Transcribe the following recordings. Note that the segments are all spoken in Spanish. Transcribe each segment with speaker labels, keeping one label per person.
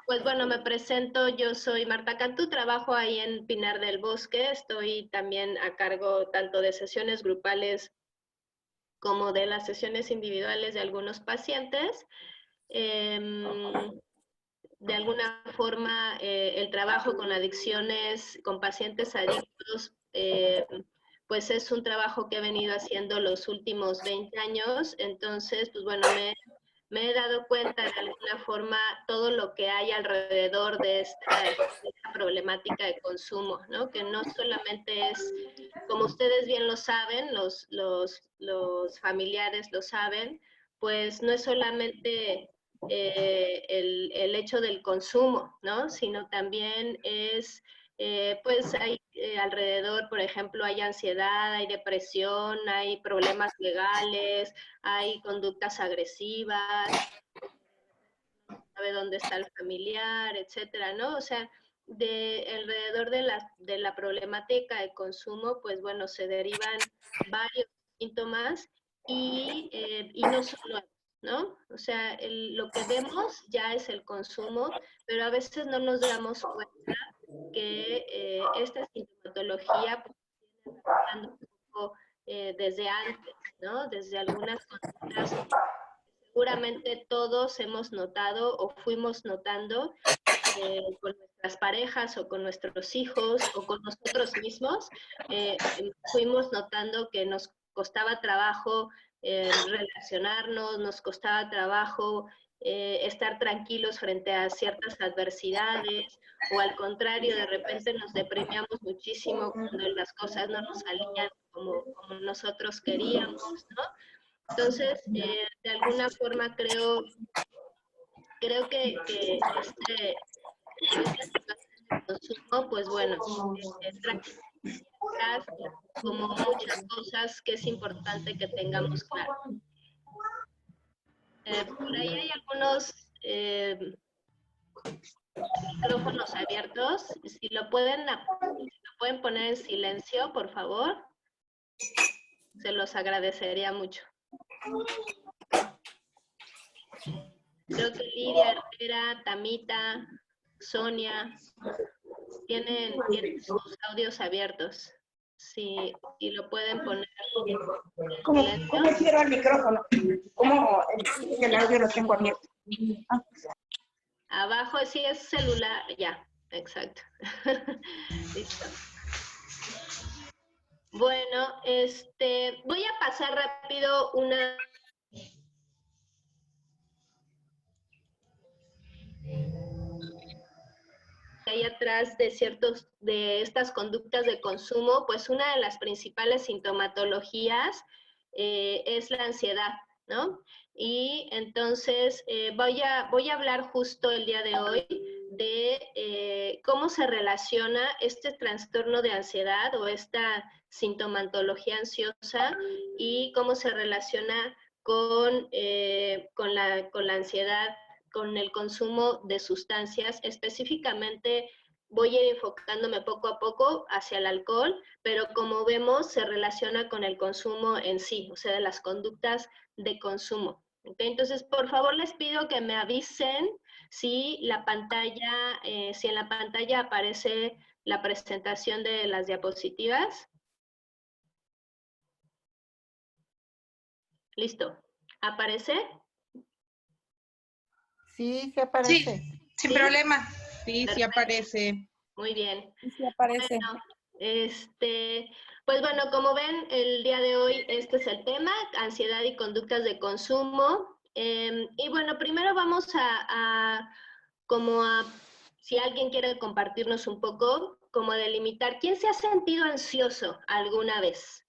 Speaker 1: Pues bueno, me presento, yo soy Marta Cantú, trabajo ahí en Pinar del Bosque, estoy también a cargo tanto de sesiones grupales como de las sesiones individuales de algunos pacientes. De alguna forma, el trabajo con adicciones, con pacientes adictos, pues es un trabajo que he venido haciendo los últimos 20 años, entonces, pues bueno, me he dado cuenta de alguna forma todo lo que hay alrededor de esta problemática de consumo, ¿no? Que no solamente es, como ustedes bien lo saben, los familiares lo saben, pues no es solamente el hecho del consumo, ¿no? Sino también es, pues hay alrededor, por ejemplo, hay ansiedad, hay depresión, hay problemas legales, hay conductas agresivas, no sabe dónde está el familiar, etcétera, ¿no? O sea, alrededor de la problemática de consumo, pues bueno, se derivan varios síntomas y no solo, ¿no? O sea, lo que vemos ya es el consumo, pero a veces no nos damos cuenta que esta sintomatología pues, viene arrastrando un poco desde antes, ¿no? Desde algunas conductas seguramente todos hemos notado o fuimos notando con nuestras parejas o con nuestros hijos o con nosotros mismos, fuimos notando que nos costaba trabajo relacionarnos, nos costaba trabajo estar tranquilos frente a ciertas adversidades, o al contrario, de repente nos deprimíamos muchísimo cuando las cosas no nos salían como nosotros queríamos, ¿no? Entonces, de alguna forma creo que esta situación de consumo, pues bueno, trae atrás como muchas cosas que es importante que tengamos claro. Por ahí hay algunos micrófonos abiertos. Si lo pueden poner en silencio, por favor, se los agradecería mucho. Creo que Lidia, Herrera, Tamita, Sonia, tienen sus audios abiertos. Si lo pueden poner en silencio.
Speaker 2: ¿Cómo quiero el micrófono? ¿Cómo el audio lo tengo abierto?
Speaker 1: Abajo, sí, es celular, ya, exacto. Listo. Bueno, voy a pasar rápido una... Hay atrás de estas conductas de consumo, pues una de las principales sintomatologías es la ansiedad, ¿no? Y entonces voy a hablar justo el día de hoy de cómo se relaciona este trastorno de ansiedad o esta sintomatología ansiosa y cómo se relaciona con la ansiedad, con el consumo de sustancias. Específicamente voy a ir enfocándome poco a poco hacia el alcohol, pero como vemos se relaciona con el consumo en sí, o sea, de las conductas de consumo. ¿Okay? Entonces, por favor, les pido que me avisen si en la pantalla aparece la presentación de las diapositivas. Listo. ¿Aparece?
Speaker 3: Sí, sí aparece.
Speaker 4: Sí, sin problema.
Speaker 3: Sí,
Speaker 1: Perfecto.
Speaker 3: sí aparece.
Speaker 1: Muy bien.
Speaker 3: Sí aparece.
Speaker 1: Bueno, pues bueno, como ven, el día de hoy este es el tema, ansiedad y conductas de consumo. Y bueno, primero vamos si alguien quiere compartirnos un poco, como delimitar, ¿quién se ha sentido ansioso alguna vez?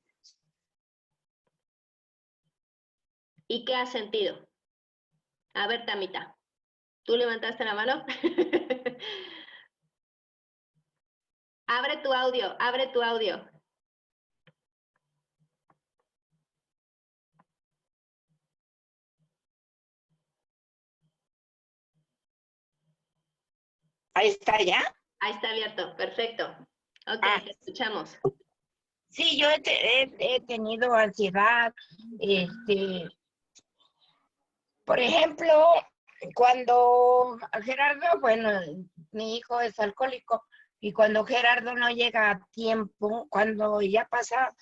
Speaker 1: ¿Y qué ha sentido? A ver, Tamita, ¿tú levantaste la mano? Abre tu audio, abre tu audio.
Speaker 2: Ahí está ya.
Speaker 1: Ahí está abierto, perfecto. Ok, te escuchamos.
Speaker 2: Sí, yo he tenido ansiedad. Por ejemplo, Cuando Gerardo, bueno, mi hijo es alcohólico, y cuando Gerardo no llega a tiempo, cuando ya pasa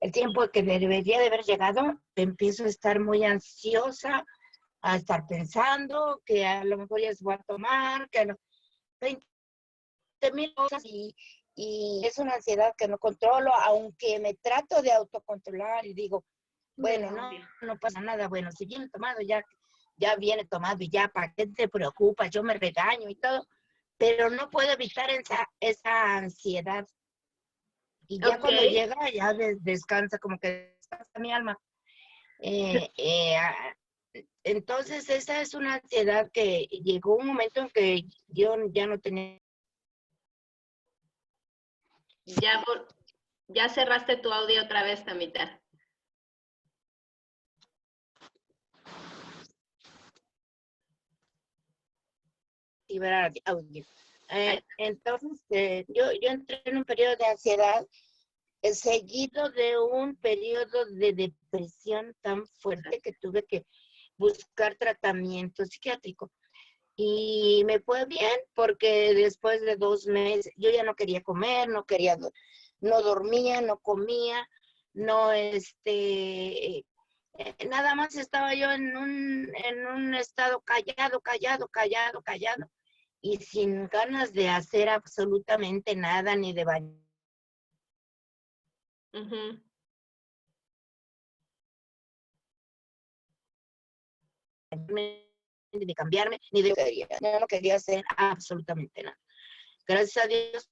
Speaker 2: el tiempo que debería de haber llegado, empiezo a estar muy ansiosa, a estar pensando que a lo mejor ya se va a tomar, que 20,000 cosas, y es una ansiedad que no controlo, aunque me trato de autocontrolar y digo, bueno, no pasa nada, bueno, si viene tomado, ya viene tomado y ya, ¿para qué te preocupas? Yo me regaño y todo, pero no puedo evitar esa ansiedad. Y ya cuando llega, ya descansa, como que descansa mi alma. Entonces, esa es una ansiedad que llegó un momento en que yo ya no tenía.
Speaker 1: Ya cerraste tu audio otra vez, Tamita.
Speaker 2: Audio. Entonces, yo entré en un periodo de ansiedad seguido de un periodo de depresión tan fuerte que tuve que buscar tratamiento psiquiátrico. Y me fue bien porque después de 2 meses yo ya no quería comer, no dormía, no comía, no, nada más estaba yo en un estado callado, y sin ganas de hacer absolutamente nada, ni de bañar. Ni de cambiarme, ni de quería. No quería hacer absolutamente nada. Gracias a Dios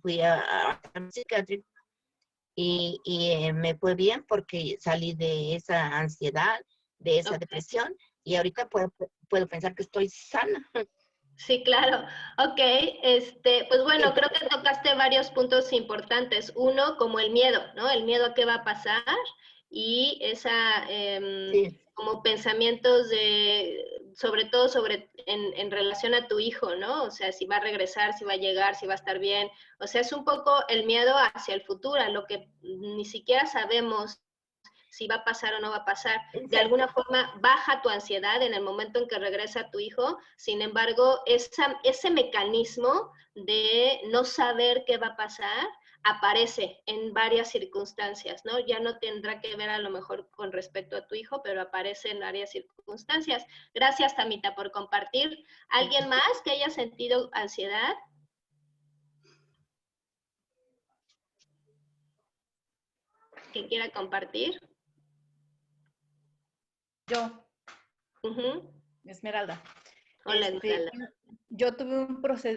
Speaker 2: fui a psiquiátrico y me fue bien porque salí de esa ansiedad, de esa depresión, y ahorita puedo pensar que estoy sana.
Speaker 1: Sí, claro. Ok, pues bueno, creo que tocaste varios puntos importantes. Uno, como el miedo, ¿no? El miedo a qué va a pasar y como pensamientos sobre todo en relación a tu hijo, ¿no? O sea, si va a regresar, si va a llegar, si va a estar bien. O sea, es un poco el miedo hacia el futuro, a lo que ni siquiera sabemos si va a pasar o no va a pasar. De alguna forma baja tu ansiedad en el momento en que regresa tu hijo, sin embargo, ese mecanismo de no saber qué va a pasar aparece en varias circunstancias, ¿no? Ya no tendrá que ver a lo mejor con respecto a tu hijo, pero aparece en varias circunstancias. Gracias, Tamita, por compartir. ¿Alguien más que haya sentido ansiedad? ¿Que quiera compartir?
Speaker 3: Yo. Esmeralda.
Speaker 1: Hola, Esmeralda.
Speaker 3: Yo tuve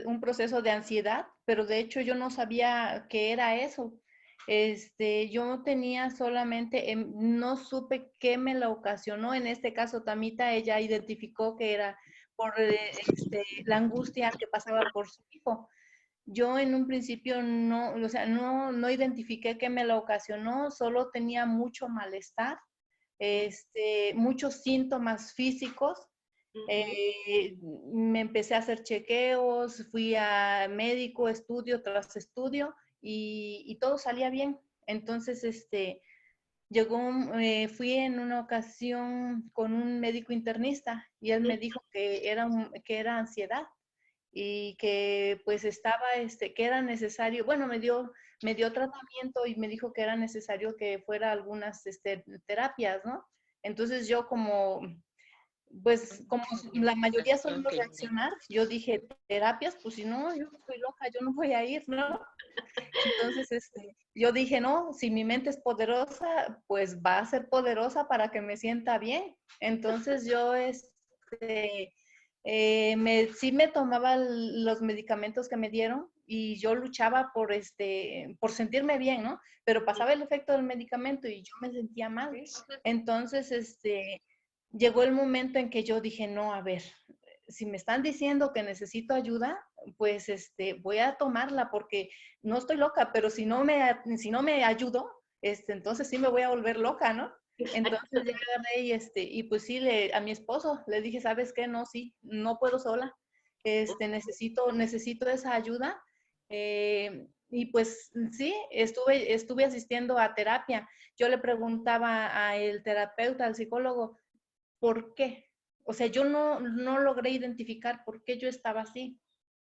Speaker 3: un proceso de ansiedad, pero de hecho yo no sabía qué era eso. Yo tenía solamente, no supe qué me la ocasionó. En este caso, Tamita, ella identificó que era por la angustia que pasaba por su hijo. Yo en un principio no, o sea, no identifiqué qué me la ocasionó, solo tenía mucho malestar, muchos síntomas físicos. Me empecé a hacer chequeos, fui a médico, estudio tras estudio, y todo salía bien. Entonces, fui en una ocasión con un médico internista y él me dijo que era ansiedad y que pues que era necesario, bueno, me dio tratamiento y me dijo que era necesario que fuera algunas terapias, ¿no? Entonces yo pues como la mayoría solemos reaccionar, yo dije, terapias, pues si no, yo estoy loca, yo no voy a ir, ¿no? Entonces, yo dije, no, si mi mente es poderosa, pues va a ser poderosa para que me sienta bien. Entonces yo, sí me tomaba los medicamentos que me dieron y yo luchaba por sentirme bien, ¿no? Pero pasaba el efecto del medicamento y yo me sentía mal. Entonces, llegó el momento en que yo dije, no, a ver, si me están diciendo que necesito ayuda, pues voy a tomarla porque no estoy loca, pero si no me ayudo, entonces sí me voy a volver loca, ¿no? Entonces ya agarré y pues sí, a mi esposo le dije, ¿sabes qué? No, sí, no puedo sola, necesito esa ayuda. Y pues sí, estuve asistiendo a terapia. Yo le preguntaba al terapeuta, al psicólogo, ¿por qué? o sea, yo no logré identificar por qué yo estaba así.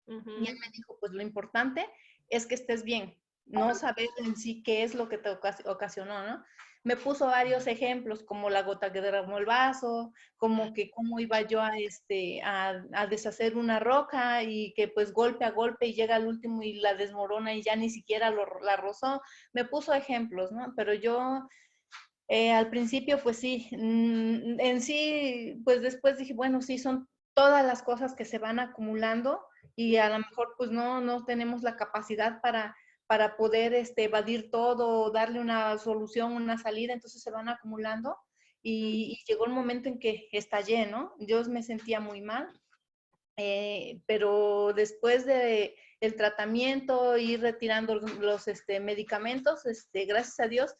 Speaker 3: Y él me dijo, pues lo importante es que estés bien, no saber en sí qué es lo que te ocasionó, ¿no? Me puso varios ejemplos, como la gota que derramó el vaso, como que cómo iba yo a deshacer una roca y que pues golpe a golpe y llega al último y la desmorona y ya ni siquiera la rozó. Me puso ejemplos, ¿no? Pero yo al principio, pues sí, en sí, pues después dije, bueno, sí, son todas las cosas que se van acumulando y a lo mejor pues no tenemos la capacidad para poder evadir todo, darle una solución, una salida, entonces se van acumulando y llegó el momento en que estallé, ¿no? Yo me sentía muy mal, pero después de el tratamiento, ir retirando los medicamentos, gracias a Dios,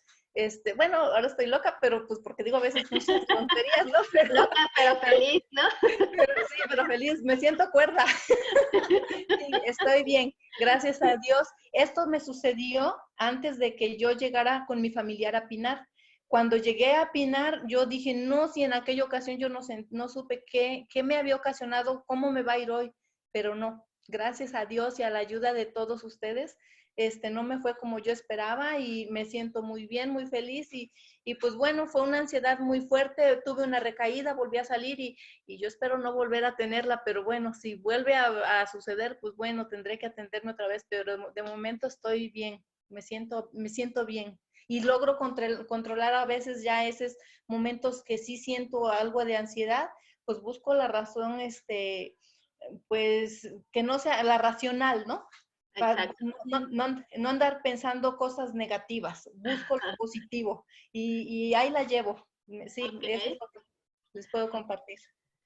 Speaker 3: bueno, ahora estoy loca, pero pues porque digo a veces muchas tonterías, ¿no? Pero,
Speaker 1: loca pero feliz, ¿no?
Speaker 3: Pero sí, pero feliz, me siento cuerda. Sí, estoy bien, gracias a Dios. Esto me sucedió antes de que yo llegara con mi familiar a Pinar. Cuando llegué a Pinar, yo dije, no, si en aquella ocasión yo no supe qué me había ocasionado, cómo me va a ir hoy, pero no, gracias a Dios y a la ayuda de todos ustedes, no me fue como yo esperaba y me siento muy bien, muy feliz y pues bueno, fue una ansiedad muy fuerte, tuve una recaída, volví a salir y yo espero no volver a tenerla, pero bueno, si vuelve a suceder, pues bueno, tendré que atenderme otra vez, pero de momento estoy bien, me siento bien y logro controlar a veces ya esos momentos que sí siento algo de ansiedad, pues busco la razón, pues que no sea la racional, ¿no? Para
Speaker 1: Exacto.
Speaker 3: no andar pensando cosas negativas, busco lo positivo y ahí la llevo. Sí,
Speaker 1: Okay.
Speaker 3: eso es lo que les puedo compartir.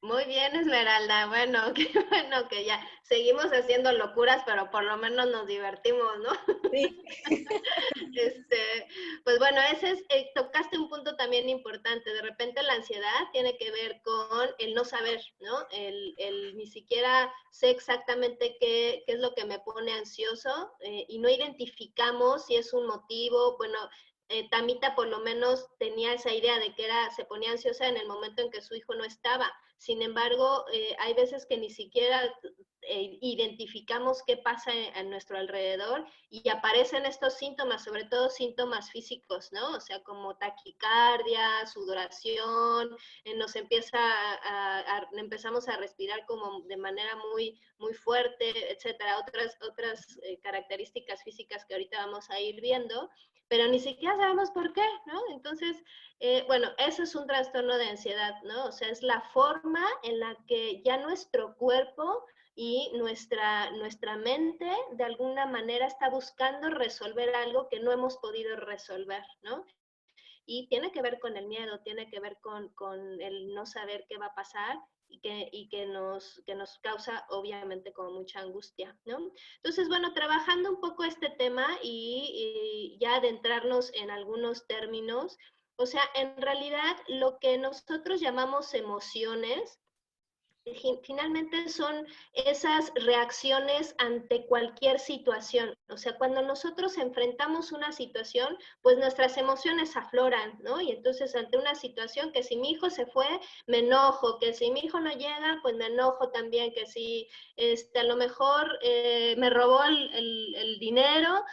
Speaker 1: Muy bien, Esmeralda. Bueno, qué bueno que ya seguimos haciendo locuras, pero por lo menos nos divertimos, ¿no?
Speaker 3: Sí.
Speaker 1: Pues bueno, tocaste un punto también importante. De repente la ansiedad tiene que ver con el no saber, ¿no? El ni siquiera sé exactamente qué es lo que me pone ansioso y no identificamos si es un motivo. Bueno, Tamita por lo menos tenía esa idea de que se ponía ansiosa en el momento en que su hijo no estaba. Sin embargo, hay veces que ni siquiera identificamos qué pasa a nuestro alrededor y aparecen estos síntomas, sobre todo síntomas físicos, ¿no? O sea, como taquicardia, sudoración, empezamos a respirar como de manera muy, muy fuerte, etcétera. Otras características físicas que ahorita vamos a ir viendo, pero ni siquiera sabemos por qué, ¿no? Entonces, bueno, eso es un trastorno de ansiedad, ¿no? O sea, es la forma en la que ya nuestro cuerpo y nuestra mente de alguna manera está buscando resolver algo que no hemos podido resolver, ¿no? Y tiene que ver con el miedo, tiene que ver con el no saber qué va a pasar que nos causa obviamente como mucha angustia, ¿no? Entonces, bueno, trabajando un poco este tema y ya adentrarnos en algunos términos, o sea, en realidad lo que nosotros llamamos emociones, finalmente son esas reacciones ante cualquier situación. O sea, cuando nosotros enfrentamos una situación, pues nuestras emociones afloran, ¿no? Y entonces ante una situación que si mi hijo se fue, me enojo, que si mi hijo no llega, pues me enojo también, que si a lo mejor me robó el dinero,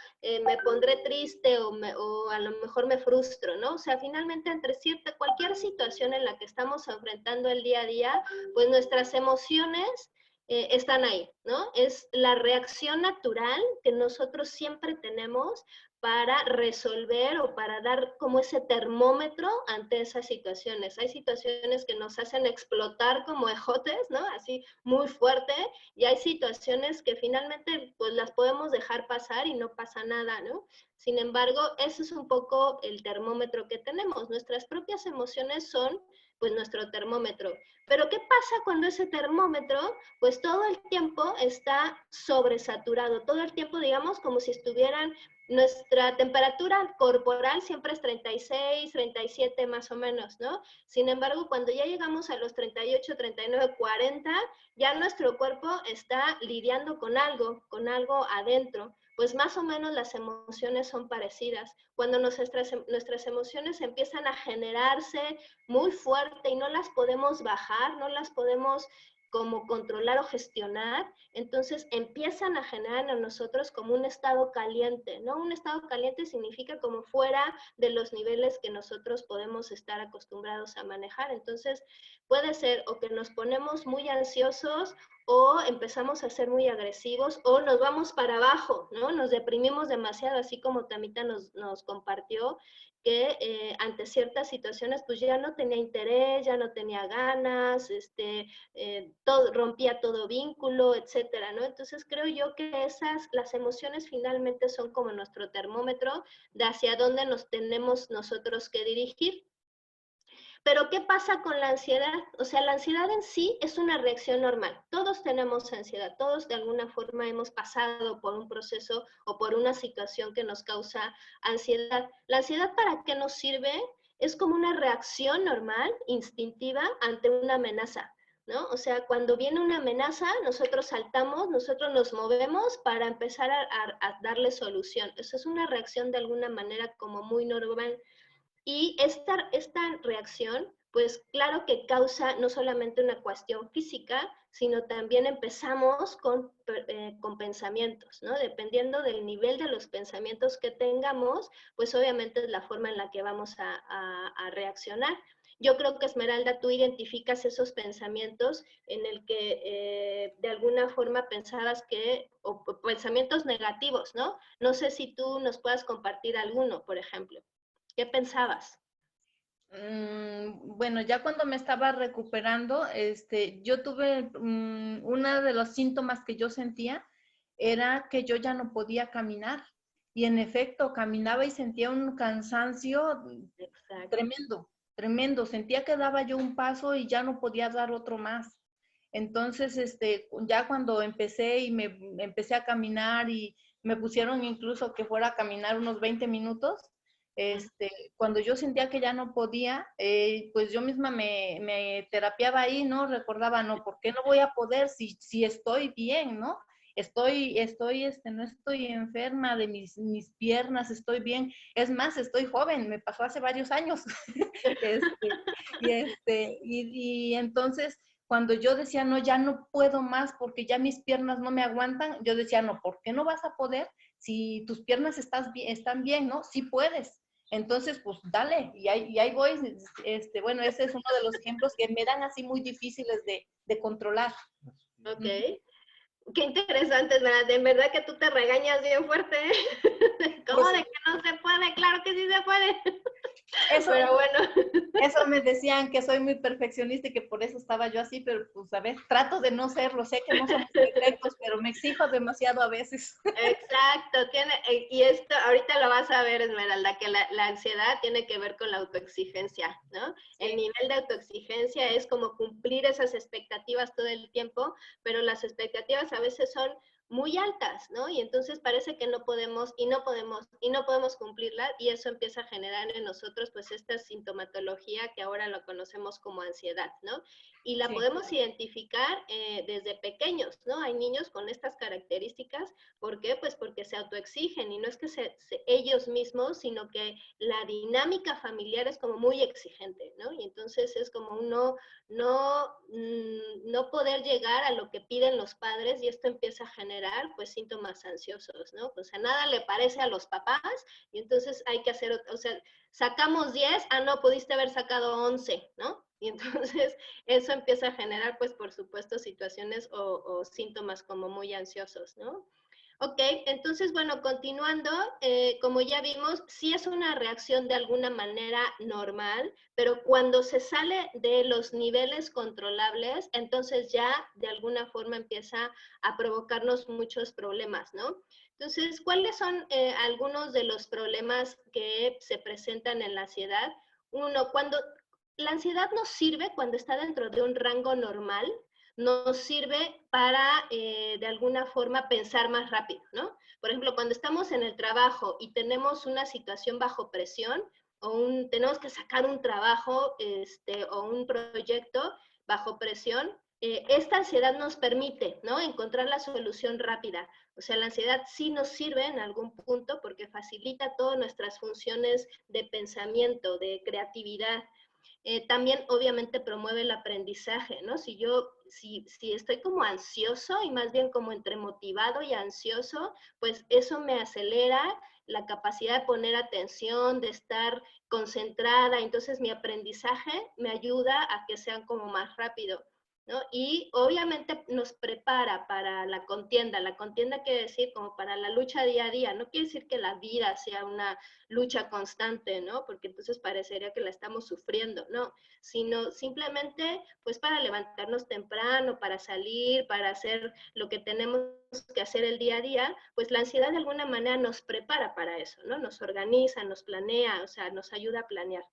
Speaker 1: me pondré triste o a lo mejor me frustro, ¿no? O sea, finalmente entre cualquier situación en la que estamos enfrentando el día a día, pues nuestras emociones están ahí, ¿no? Es la reacción natural que nosotros siempre tenemos para resolver o para dar como ese termómetro ante esas situaciones. Hay situaciones que nos hacen explotar como ejotes, ¿no? Así muy fuerte, y hay situaciones que finalmente pues las podemos dejar pasar y no pasa nada, ¿no? Sin embargo, eso es un poco el termómetro que tenemos. Nuestras propias emociones son pues nuestro termómetro. Pero ¿qué pasa cuando ese termómetro pues todo el tiempo está sobresaturado? Todo el tiempo, digamos, como si estuvieran, nuestra temperatura corporal siempre es 36, 37 más o menos, ¿no? Sin embargo, cuando ya llegamos a los 38, 39, 40, ya nuestro cuerpo está lidiando con algo adentro. pues más o menos las emociones son parecidas. Cuando nuestras emociones empiezan a generarse muy fuerte y no las podemos bajar, no las podemos como controlar o gestionar, entonces empiezan a generar en nosotros como un estado caliente, ¿no? Un estado caliente significa como fuera de los niveles que nosotros podemos estar acostumbrados a manejar. Entonces puede ser o que nos ponemos muy ansiosos o empezamos a ser muy agresivos o nos vamos para abajo, ¿no? Nos deprimimos demasiado, así como Tamita nos compartió, que ante ciertas situaciones pues ya no tenía interés, ya no tenía ganas, rompía todo vínculo, etcétera, ¿no? Entonces creo yo que las emociones finalmente son como nuestro termómetro de hacia dónde nos tenemos nosotros que dirigir. Pero ¿qué pasa con la ansiedad? O sea, la ansiedad en sí es una reacción normal. Todos tenemos ansiedad, todos de alguna forma hemos pasado por un proceso o por una situación que nos causa ansiedad. ¿La ansiedad para qué nos sirve? Es como una reacción normal, instintiva, ante una amenaza, ¿no? O sea, cuando viene una amenaza, nosotros saltamos, nosotros nos movemos para empezar a darle solución. Eso es una reacción de alguna manera como muy normal. Y esta reacción, pues claro que causa no solamente una cuestión física, sino también empezamos con pensamientos, ¿no? Dependiendo del nivel de los pensamientos que tengamos, pues obviamente es la forma en la que vamos a reaccionar. Yo creo que Esmeralda, tú identificas esos pensamientos en el que de alguna forma pensabas o pensamientos negativos, ¿no? No sé si tú nos puedas compartir alguno, por ejemplo. ¿Qué pensabas?
Speaker 3: Bueno, ya cuando me estaba recuperando, yo tuve uno de los síntomas que yo sentía era que yo ya no podía caminar. Y en efecto, caminaba y sentía un cansancio
Speaker 1: Exacto.
Speaker 3: tremendo, tremendo. Sentía que daba yo un paso y ya no podía dar otro más. Entonces, ya cuando empecé y me empecé a caminar y me pusieron incluso que fuera a caminar unos 20 minutos, cuando yo sentía que ya no podía, pues yo misma me terapiaba ahí, ¿no? Recordaba, no, ¿por qué no voy a poder si estoy bien, ¿no? No estoy enferma de mis piernas, estoy bien. Es más, estoy joven, me pasó hace varios años. Y entonces, cuando yo decía, no, ya no puedo más porque ya mis piernas no me aguantan, yo decía, no, ¿por qué no vas a poder si tus piernas están bien, ¿no? Sí puedes. Entonces, pues dale, y ahí voy. Bueno, ese es uno de los ejemplos que me dan así muy difíciles de controlar.
Speaker 1: Ok. Qué interesante, Esmeralda. En verdad que tú te regañas bien fuerte. ¿Cómo
Speaker 3: Pues,
Speaker 1: de que no se puede? Claro que sí se puede.
Speaker 3: eso,
Speaker 1: Pero bueno.
Speaker 3: Eso me decían que soy muy perfeccionista y que por eso estaba yo así, pero pues a ver, trato de no serlo, sé que no somos perfectos, pero me exijo demasiado a veces.
Speaker 1: Exacto, y esto ahorita lo vas a ver, Esmeralda, que la ansiedad tiene que ver con la autoexigencia, ¿no?
Speaker 3: Sí.
Speaker 1: El nivel de autoexigencia es como cumplir esas expectativas todo el tiempo, pero las expectativas a veces son muy altas, ¿no? Y entonces parece que no podemos y no podemos y no podemos cumplirlas y eso empieza a generar en nosotros pues esta sintomatología que ahora lo conocemos como ansiedad, ¿no? Y la
Speaker 3: Sí.
Speaker 1: podemos identificar desde pequeños, ¿no? Hay niños con estas características. ¿Por qué? Pues porque se autoexigen y no es que ellos mismos, sino que la dinámica familiar es como muy exigente, ¿no? Y entonces es como no poder llegar a lo que piden los padres y esto empieza a generar pues síntomas ansiosos, ¿no? O sea, nada le parece a los papás y entonces hay que hacer, o sea, sacamos 10, no, pudiste haber sacado 11, ¿no? Y entonces eso empieza a generar, pues, por supuesto, situaciones o síntomas como muy ansiosos, ¿no? Ok, entonces, bueno, continuando, como ya vimos, sí es una reacción de alguna manera normal, pero cuando se sale de los niveles controlables, entonces ya de alguna forma empieza a provocarnos muchos problemas, ¿no? Entonces, ¿cuáles son algunos de los problemas que se presentan en la ansiedad? Uno, cuando la ansiedad nos sirve cuando está dentro de un rango normal, nos sirve para, de alguna forma, pensar más rápido, ¿no? Por ejemplo, cuando estamos en el trabajo y tenemos una situación bajo presión, tenemos que sacar un trabajo o un proyecto bajo presión, esta ansiedad nos permite, ¿no?, encontrar la solución rápida. O sea, la ansiedad sí nos sirve en algún punto porque facilita todas nuestras funciones de pensamiento, de creatividad. También obviamente promueve el aprendizaje, ¿no? Si estoy como ansioso y más bien como entre motivado y ansioso, pues eso me acelera la capacidad de poner atención, de estar concentrada, entonces mi aprendizaje me ayuda a que sean como más rápido, ¿no? Y obviamente nos prepara para la contienda. La contienda quiere decir como para la lucha día a día. No quiere decir que la vida sea una lucha constante, ¿no? Porque entonces parecería que la estamos sufriendo, no, sino simplemente pues para levantarnos temprano, para salir, para hacer lo que tenemos que hacer el día a día, pues la ansiedad de alguna manera nos prepara para eso, ¿no? Nos organiza, nos planea, o sea, nos ayuda a planear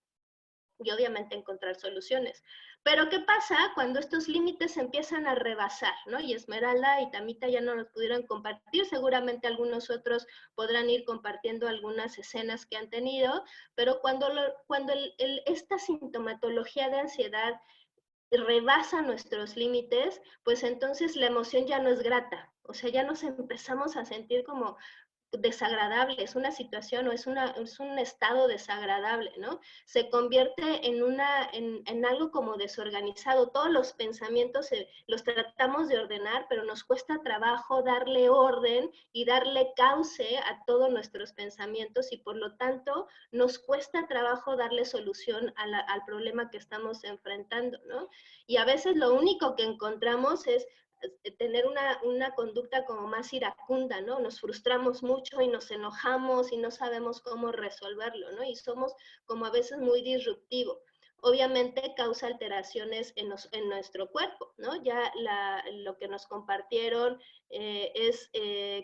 Speaker 1: y obviamente encontrar soluciones. Pero ¿qué pasa cuando estos límites empiezan a rebasar, ¿no? Y Esmeralda y Tamita ya no los pudieron compartir, seguramente algunos otros podrán ir compartiendo algunas escenas que han tenido, pero cuando esta sintomatología de ansiedad rebasa nuestros límites, pues entonces la emoción ya no es grata, o sea, ya nos empezamos a sentir como desagradable, es una situación o es un estado desagradable, ¿no? Se convierte en algo como desorganizado. Todos los pensamientos los tratamos de ordenar, pero nos cuesta trabajo darle orden y darle cauce a todos nuestros pensamientos y por lo tanto nos cuesta trabajo darle solución al problema que estamos enfrentando, ¿no? Y a veces lo único que encontramos es tener una conducta como más iracunda, ¿no? Nos frustramos mucho y nos enojamos y no sabemos cómo resolverlo, ¿no? Y somos como a veces muy disruptivos. Obviamente causa alteraciones en nuestro cuerpo, ¿no? Ya lo que nos compartieron es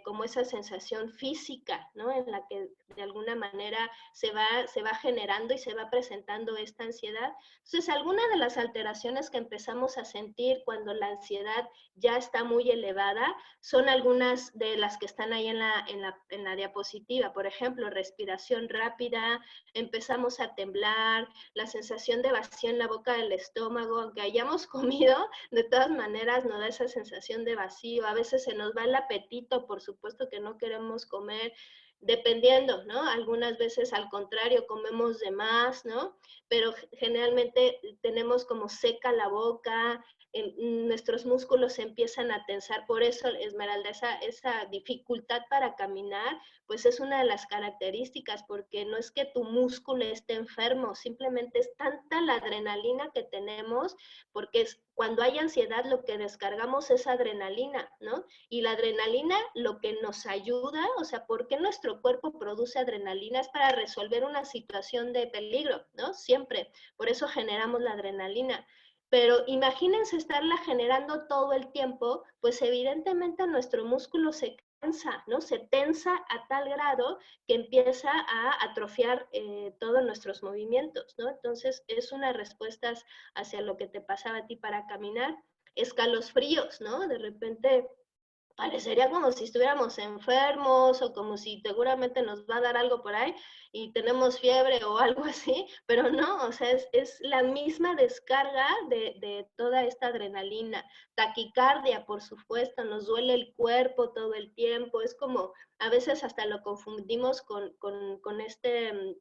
Speaker 1: como esa sensación física, ¿no? En la que de alguna manera se va generando y se va presentando esta ansiedad. Entonces, algunas de las alteraciones que empezamos a sentir cuando la ansiedad ya está muy elevada son algunas de las que están ahí en la diapositiva. Por ejemplo, respiración rápida, empezamos a temblar, la sensación de vacío en la boca del estómago, aunque hayamos comido, de todas maneras nos da esa sensación de vacío. A veces se nos va el apetito, por supuesto que no queremos comer, dependiendo, ¿no? Algunas veces al contrario, comemos de más, ¿no? Pero generalmente tenemos como seca la boca, nuestros músculos se empiezan a tensar. Por eso, Esmeralda, esa dificultad para caminar, pues es una de las características, porque no es que tu músculo esté enfermo, simplemente es tanta la adrenalina que tenemos, porque cuando hay ansiedad lo que descargamos es adrenalina, ¿no? Y la adrenalina lo que nos ayuda, o sea, ¿por qué nuestro cuerpo produce adrenalina? Es para resolver una situación de peligro, ¿no? Siempre. Por eso generamos la adrenalina. Pero imagínense estarla generando todo el tiempo, pues evidentemente nuestro músculo se cansa, ¿no? Se tensa a tal grado que empieza a atrofiar todos nuestros movimientos, ¿no? Entonces, es una respuesta hacia lo que te pasaba a ti para caminar. Escalofríos, ¿no? De repente parecería como si estuviéramos enfermos o como si seguramente nos va a dar algo por ahí y tenemos fiebre o algo así, pero no, o sea, es la misma descarga de toda esta adrenalina. Taquicardia, por supuesto, nos duele el cuerpo todo el tiempo, es como, a veces hasta lo confundimos con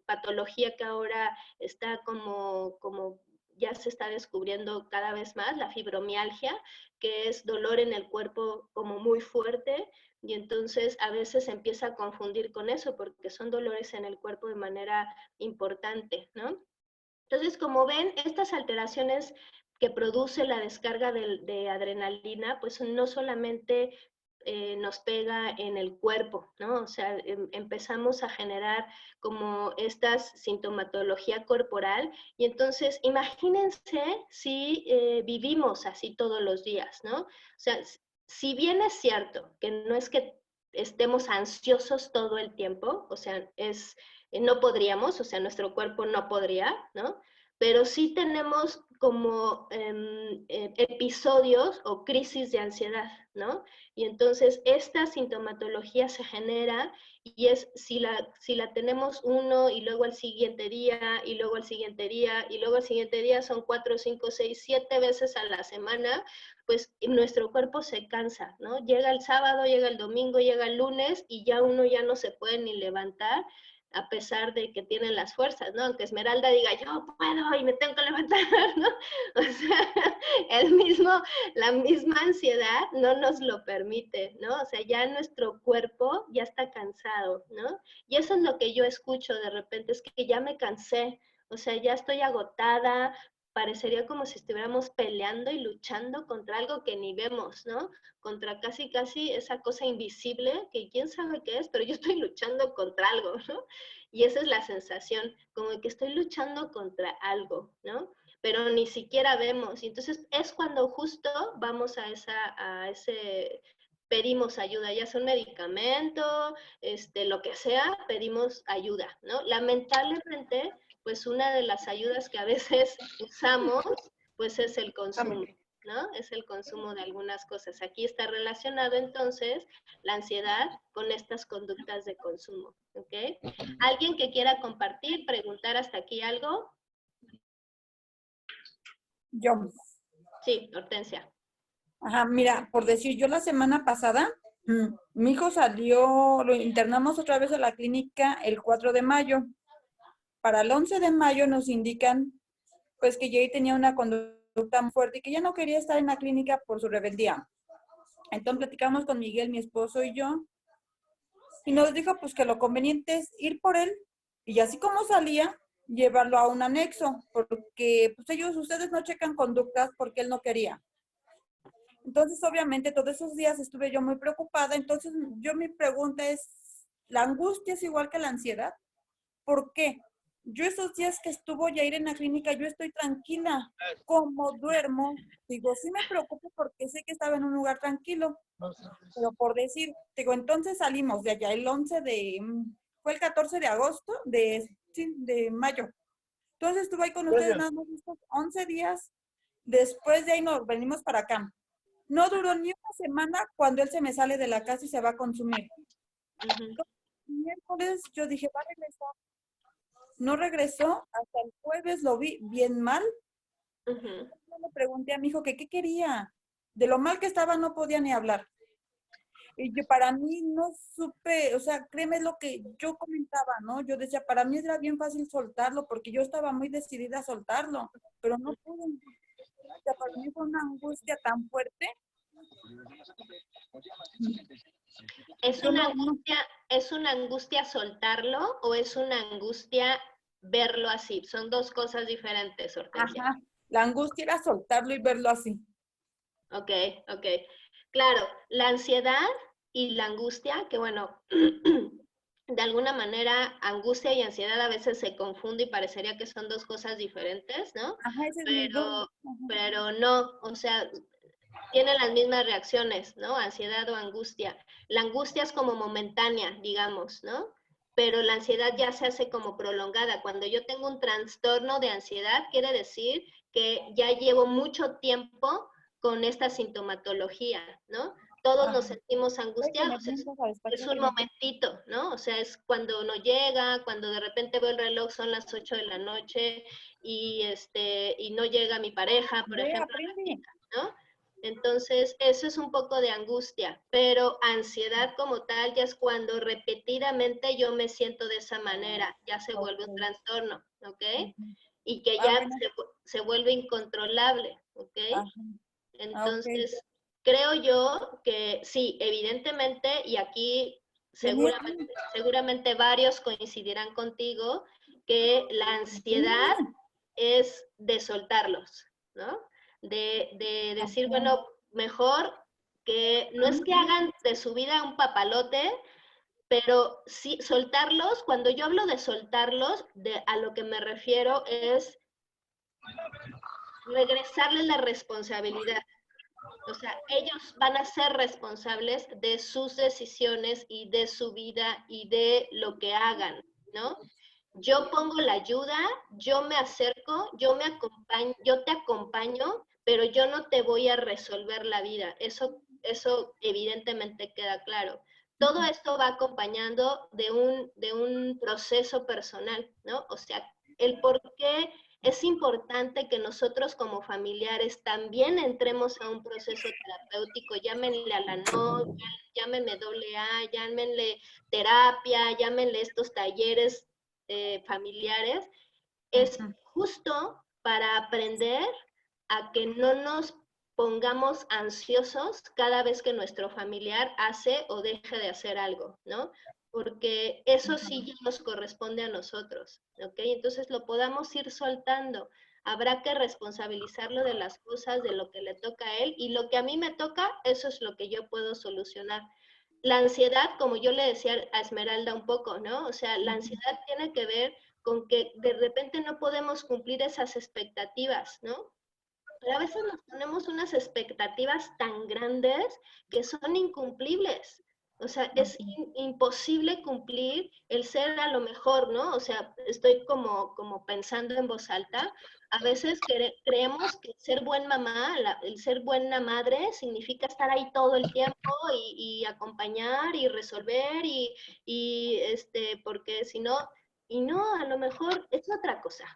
Speaker 1: patología que ahora está como ya se está descubriendo cada vez más, la fibromialgia, que es dolor en el cuerpo como muy fuerte, y entonces a veces se empieza a confundir con eso, porque son dolores en el cuerpo de manera importante, ¿no? Entonces, como ven, estas alteraciones que produce la descarga de adrenalina, pues no solamente nos pega en el cuerpo, ¿no? O sea, empezamos a generar como esta sintomatología corporal y entonces imagínense si vivimos así todos los días, ¿no? O sea, si bien es cierto que no es que estemos ansiosos todo el tiempo, o sea, no podríamos, o sea, nuestro cuerpo no podría, ¿no? Pero sí tenemos como episodios o crisis de ansiedad, ¿no? Y entonces esta sintomatología se genera y es si la tenemos uno y luego al siguiente día y luego al siguiente día y luego al siguiente día son 4, 5, 6, 7 veces a la semana, pues nuestro cuerpo se cansa, ¿no? Llega el sábado, llega el domingo, llega el lunes y ya uno ya no se puede ni levantar a pesar de que tienen las fuerzas, ¿no? Aunque Esmeralda diga, yo puedo y me tengo que levantar, ¿no? O sea, la misma ansiedad no nos lo permite, ¿no? O sea, ya nuestro cuerpo ya está cansado, ¿no? Y eso es lo que yo escucho de repente, es que ya me cansé, o sea, ya estoy agotada, parecería como si estuviéramos peleando y luchando contra algo que ni vemos, ¿no? Contra casi esa cosa invisible que quién sabe qué es, pero yo estoy luchando contra algo, ¿no? Y esa es la sensación, como que estoy luchando contra algo, ¿no? Pero ni siquiera vemos. Y entonces es cuando justo vamos a ese, pedimos ayuda, ya sea un medicamento, lo que sea, pedimos ayuda, ¿no? Lamentablemente, pues una de las ayudas que a veces usamos, pues es el consumo, ¿no? Es el consumo de algunas cosas. Aquí está relacionado entonces la ansiedad con estas conductas de consumo, ¿ok? ¿Alguien que quiera compartir, preguntar hasta aquí algo?
Speaker 4: Yo.
Speaker 1: Sí, Hortensia.
Speaker 4: Ajá, mira, por decir, yo la semana pasada, mi hijo salió, lo internamos otra vez a la clínica el 4 de mayo. Para el 11 de mayo nos indican, pues, que Jay tenía una conducta muy fuerte y que ya no quería estar en la clínica por su rebeldía. Entonces platicamos con Miguel, mi esposo y yo, y nos dijo, pues, que lo conveniente es ir por él, y así como salía, llevarlo a un anexo, porque, pues, ustedes no checan conductas porque él no quería. Entonces, obviamente, todos esos días estuve yo muy preocupada. Entonces, mi pregunta es, ¿la angustia es igual que la ansiedad? ¿Por qué? Yo esos días que estuvo Yair en la clínica, yo estoy tranquila. Como duermo, digo, sí me preocupo porque sé que estaba en un lugar tranquilo. Pero por decir, digo, entonces salimos de allá fue el 14 de agosto, de mayo. Entonces estuve ahí con ustedes nada más estos 11 días. Después de ahí nos venimos para acá. No duró ni una semana cuando él se me sale de la casa y se va a consumir. Miércoles yo dije, va a regresar. No regresó, hasta el jueves lo vi bien mal. Yo le pregunté a mi hijo que qué quería. De lo mal que estaba no podía ni hablar. Y yo para mí no supe, o sea, créeme lo que yo comentaba, ¿no? Yo decía, para mí era bien fácil soltarlo porque yo estaba muy decidida a soltarlo, pero no pude. O sea, para mí fue una angustia tan fuerte.
Speaker 1: ¿Es una angustia soltarlo o es una angustia verlo así? Son dos cosas diferentes, Hortensia.
Speaker 4: Ajá, la angustia era soltarlo y verlo así.
Speaker 1: Ok. Claro, la ansiedad y la angustia, que bueno, de alguna manera angustia y ansiedad a veces se confunden y parecería que son dos cosas diferentes, ¿no?
Speaker 4: Ajá, ese es mi duda.
Speaker 1: Pero no, o sea, tienen las mismas reacciones, ¿no? Ansiedad o angustia. La angustia es como momentánea, digamos, ¿no? Pero la ansiedad ya se hace como prolongada. Cuando yo tengo un trastorno de ansiedad, quiere decir que ya llevo mucho tiempo con esta sintomatología, ¿no? Todos nos sentimos angustiados, es un momentito, ¿no? O sea, es cuando no llega, cuando de repente veo el reloj, son las 8 de la noche y no llega mi pareja, por ejemplo, ¿no? Entonces, eso es un poco de angustia, pero ansiedad como tal ya es cuando repetidamente yo me siento de esa manera, ya se vuelve un trastorno, ¿ok? Y que ya se vuelve incontrolable, ¿ok? Entonces, creo yo que sí, evidentemente, y aquí seguramente varios coincidirán contigo, que la ansiedad es de soltarlos, ¿no? De decir, bueno, mejor que no es que hagan de su vida un papalote, pero sí soltarlos. Cuando yo hablo de soltarlos, a lo que me refiero es regresarles la responsabilidad. O sea, ellos van a ser responsables de sus decisiones y de su vida y de lo que hagan, ¿no? yo pongo la ayuda, yo me acerco, yo te acompaño, pero yo no te voy a resolver la vida. Eso evidentemente queda claro. Todo esto va acompañando de un proceso personal, ¿no? O sea, el por qué es importante que nosotros como familiares también entremos a un proceso terapéutico, llámenle a la NOC, llámenle AA, llámenle terapia, llámenle estos talleres familiares, es justo para aprender a que no nos pongamos ansiosos cada vez que nuestro familiar hace o deje de hacer algo, ¿no? Porque eso sí ya nos corresponde a nosotros, ¿ok? Entonces lo podamos ir soltando. Habrá que responsabilizarlo de las cosas, de lo que le toca a él, y lo que a mí me toca, eso es lo que yo puedo solucionar. La ansiedad, como yo le decía a Esmeralda un poco, ¿no? O sea, la ansiedad tiene que ver con que de repente no podemos cumplir esas expectativas, ¿no? Pero a veces nos ponemos unas expectativas tan grandes que son incumplibles. O sea, es imposible cumplir el ser a lo mejor, ¿no? O sea, estoy como pensando en voz alta. A veces creemos que ser buen mamá, el ser buena madre, significa estar ahí todo el tiempo y acompañar y resolver porque si no, y no, a lo mejor es otra cosa,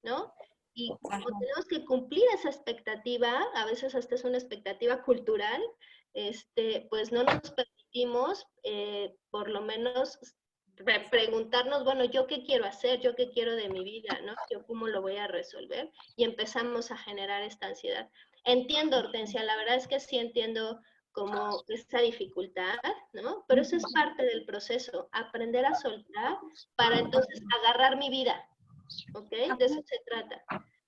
Speaker 1: ¿no? Y como tenemos que cumplir esa expectativa, a veces hasta es una expectativa cultural, pues no nos permitimos, por lo menos, preguntarnos, bueno, ¿yo qué quiero hacer? ¿Yo qué quiero de mi vida? ¿No? ¿Yo cómo lo voy a resolver? Y empezamos a generar esta ansiedad. Entiendo, Hortensia, la verdad es que sí entiendo como esa dificultad, ¿no? Pero eso es parte del proceso, aprender a soltar para entonces agarrar mi vida, ¿ok? De eso se trata.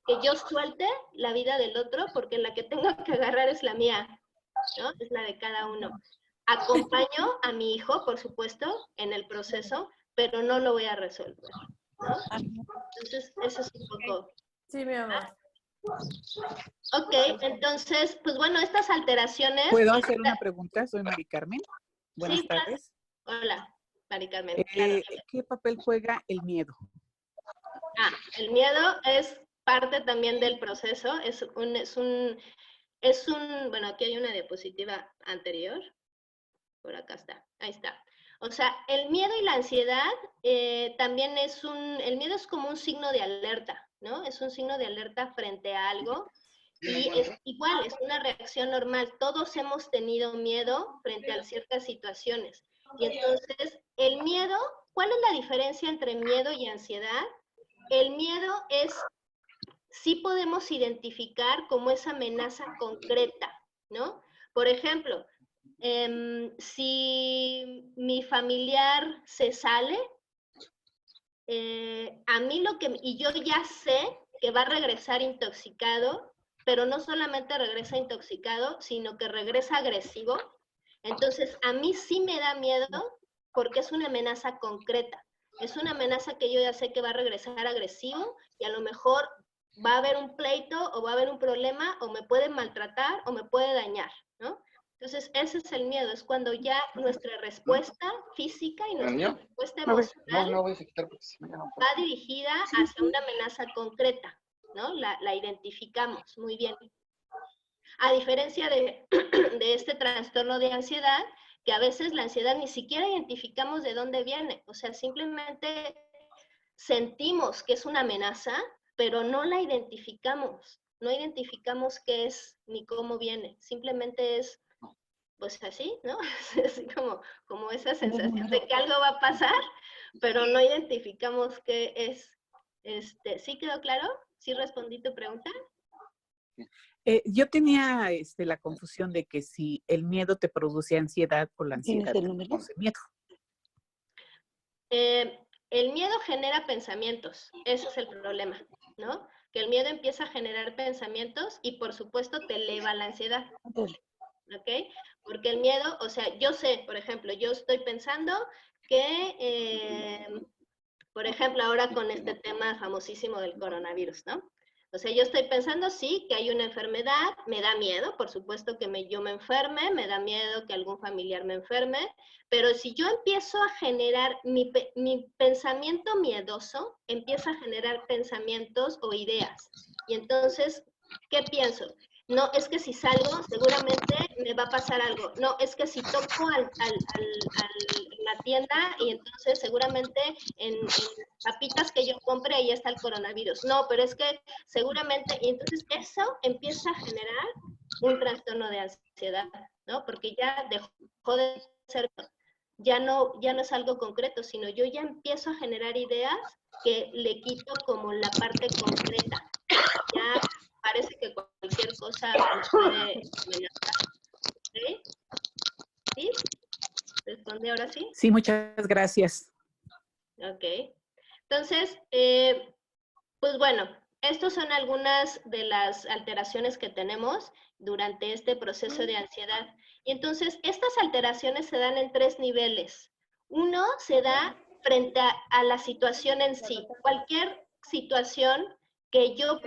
Speaker 1: Que yo suelte la vida del otro porque la que tengo que agarrar es la mía, ¿no? Es la de cada uno. Acompaño a mi hijo, por supuesto, en el proceso, pero no lo voy a resolver, ¿no? Entonces, eso es un poco...
Speaker 5: Sí, mi amor.
Speaker 1: Ok, entonces, pues bueno, estas alteraciones...
Speaker 6: ¿Puedo hacer una pregunta? Soy Mari Carmen. Buenas
Speaker 1: Sí, claro.
Speaker 6: tardes.
Speaker 1: Hola, Mari Carmen. Claro.
Speaker 6: ¿Qué papel juega el miedo?
Speaker 1: El miedo es parte también del proceso, bueno, aquí hay una diapositiva anterior, por acá está, ahí está. O sea, el miedo y la ansiedad también el miedo es como un signo de alerta, ¿no? Es un signo de alerta frente a algo y es igual, es una reacción normal. Todos hemos tenido miedo frente a ciertas situaciones. Y entonces, el miedo, ¿cuál es la diferencia entre miedo y ansiedad? El miedo sí podemos identificar como esa amenaza concreta, ¿no? Por ejemplo, si mi familiar se sale, a mí y yo ya sé que va a regresar intoxicado, pero no solamente regresa intoxicado, sino que regresa agresivo. Entonces, a mí sí me da miedo porque es una amenaza concreta. Es una amenaza que yo ya sé que va a regresar agresivo y a lo mejor va a haber un pleito o va a haber un problema o me puede maltratar o me puede dañar, ¿no? Entonces, ese es el miedo, es cuando ya nuestra respuesta física y nuestra respuesta emocional va dirigida hacia una amenaza concreta, ¿no? La identificamos muy bien. A diferencia de este trastorno de ansiedad, que a veces la ansiedad ni siquiera identificamos de dónde viene, o sea, simplemente sentimos que es una amenaza, pero no la identificamos, no identificamos qué es ni cómo viene, simplemente es pues así, ¿no? Así como esa sensación de que algo va a pasar, pero no identificamos qué es. ¿Sí quedó claro? ¿Sí respondí tu pregunta?
Speaker 6: Yo tenía la confusión de que si el miedo te produce ansiedad o la ansiedad te produce miedo.
Speaker 1: El miedo genera pensamientos, ese es el problema, ¿no? Que el miedo empieza a generar pensamientos y por supuesto te eleva la ansiedad. ¿Ok? Porque el miedo, o sea, yo sé, por ejemplo, yo estoy pensando que, por ejemplo, ahora con este tema famosísimo del coronavirus, ¿no? O sea, yo estoy pensando, sí, que hay una enfermedad, me da miedo, por supuesto que yo me enferme, me da miedo que algún familiar me enferme, pero si yo empiezo a generar mi pensamiento miedoso, empieza a generar pensamientos o ideas. Y entonces, ¿qué pienso? No, es que si salgo, seguramente me va a pasar algo. No, es que si toco la tienda y entonces seguramente en papitas que yo compre ahí está el coronavirus. No, pero es que seguramente, y entonces eso empieza a generar un trastorno de ansiedad, ¿no? Porque ya dejó de ser, ya no es algo concreto, sino yo ya empiezo a generar ideas que le quito como la parte concreta. Ya parece que cualquier cosa me puede amenazar. ¿Sí? ¿Sí? ¿Respondí ahora sí?
Speaker 6: Sí, muchas gracias.
Speaker 1: Ok. Entonces, pues bueno, estas son algunas de las alteraciones que tenemos durante este proceso de ansiedad. Y entonces, estas alteraciones se dan en 3 niveles. Uno se da frente a la situación en sí. Cualquier situación que yo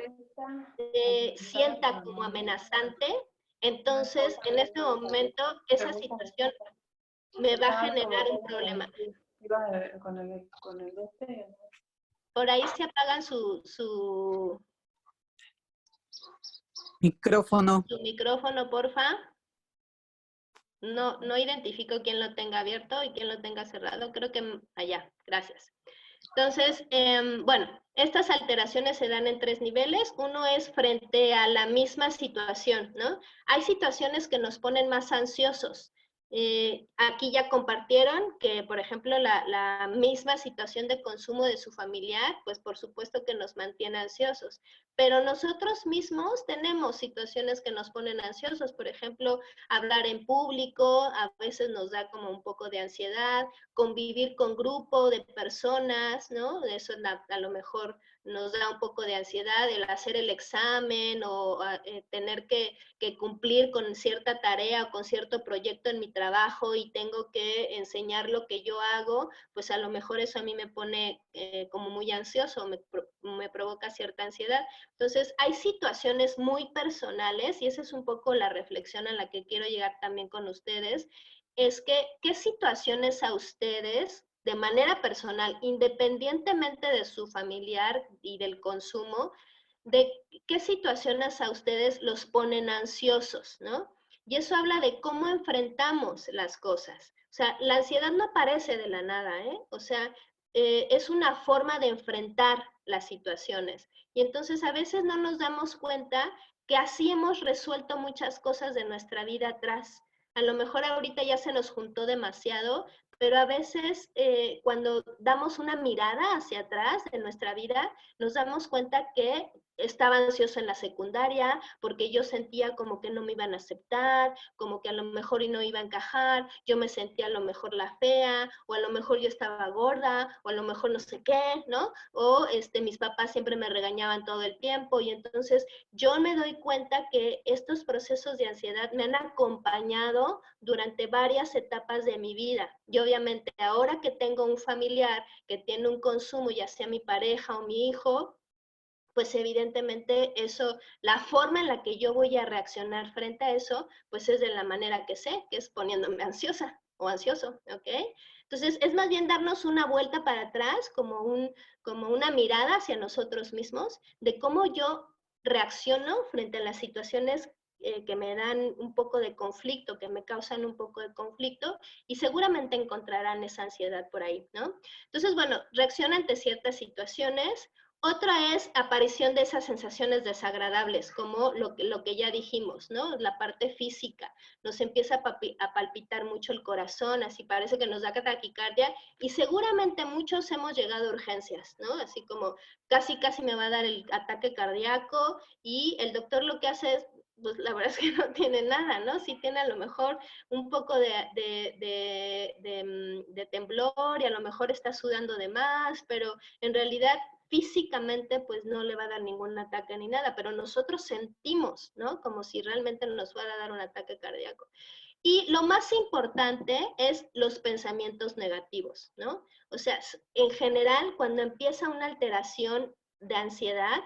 Speaker 1: sienta como amenazante, entonces en este momento esa situación me va a generar un problema. Por ahí se apagan su
Speaker 6: Micrófono.
Speaker 1: micrófono, porfa. No identifico quién lo tenga abierto y quién lo tenga cerrado. Creo que allá. Gracias. Entonces, bueno, estas alteraciones se dan en 3 niveles. Uno es frente a la misma situación, ¿no? Hay situaciones que nos ponen más ansiosos. Aquí ya compartieron que, por ejemplo, la misma situación de consumo de su familiar, pues por supuesto que nos mantiene ansiosos. Pero nosotros mismos tenemos situaciones que nos ponen ansiosos. Por ejemplo, hablar en público a veces nos da como un poco de ansiedad, convivir con grupo de personas, ¿no? Eso a lo mejor nos da un poco de ansiedad, el hacer el examen o tener que cumplir con cierta tarea o con cierto proyecto en mi trabajo y tengo que enseñar lo que yo hago, pues a lo mejor eso a mí me pone como muy ansioso, me provoca cierta ansiedad. Entonces, hay situaciones muy personales y esa es un poco la reflexión a la que quiero llegar también con ustedes, es que qué situaciones a ustedes de manera personal, independientemente de su familiar y del consumo, de qué situaciones a ustedes los ponen ansiosos, ¿no? Y eso habla de cómo enfrentamos las cosas. O sea, la ansiedad no aparece de la nada, ¿eh? O sea, es una forma de enfrentar las situaciones. Y entonces a veces no nos damos cuenta que así hemos resuelto muchas cosas de nuestra vida atrás. A lo mejor ahorita ya se nos juntó demasiado, pero a veces cuando damos una mirada hacia atrás de nuestra vida, nos damos cuenta que estaba ansioso en la secundaria porque yo sentía como que no me iban a aceptar, como que a lo mejor y no iba a encajar, yo me sentía a lo mejor la fea, o a lo mejor yo estaba gorda, o a lo mejor no sé qué, ¿no? O mis papás siempre me regañaban todo el tiempo y entonces yo me doy cuenta que estos procesos de ansiedad me han acompañado durante varias etapas de mi vida. Y obviamente ahora que tengo un familiar que tiene un consumo, ya sea mi pareja o mi hijo, pues evidentemente eso, la forma en la que yo voy a reaccionar frente a eso, pues es de la manera que sé, que es poniéndome ansiosa o ansioso, ¿ok? Entonces, es más bien darnos una vuelta para atrás, como una mirada hacia nosotros mismos, de cómo yo reacciono frente a las situaciones que me dan un poco de conflicto, que me causan un poco de conflicto, y seguramente encontrarán esa ansiedad por ahí, ¿no? Entonces, bueno, reacciona ante ciertas situaciones. Otra es aparición de esas sensaciones desagradables, como lo que ya dijimos, ¿no? La parte física. Nos empieza a palpitar mucho el corazón, así parece que nos da taquicardia, y seguramente muchos hemos llegado a urgencias, ¿no? Así como casi me va a dar el ataque cardíaco, y el doctor lo que hace es, pues la verdad es que no tiene nada, ¿no? Sí tiene a lo mejor un poco de temblor y a lo mejor está sudando de más, pero en realidad físicamente pues no le va a dar ningún ataque ni nada, pero nosotros sentimos, ¿no? Como si realmente nos fuera a dar un ataque cardíaco. Y lo más importante es los pensamientos negativos, ¿no? O sea, en general, cuando empieza una alteración de ansiedad,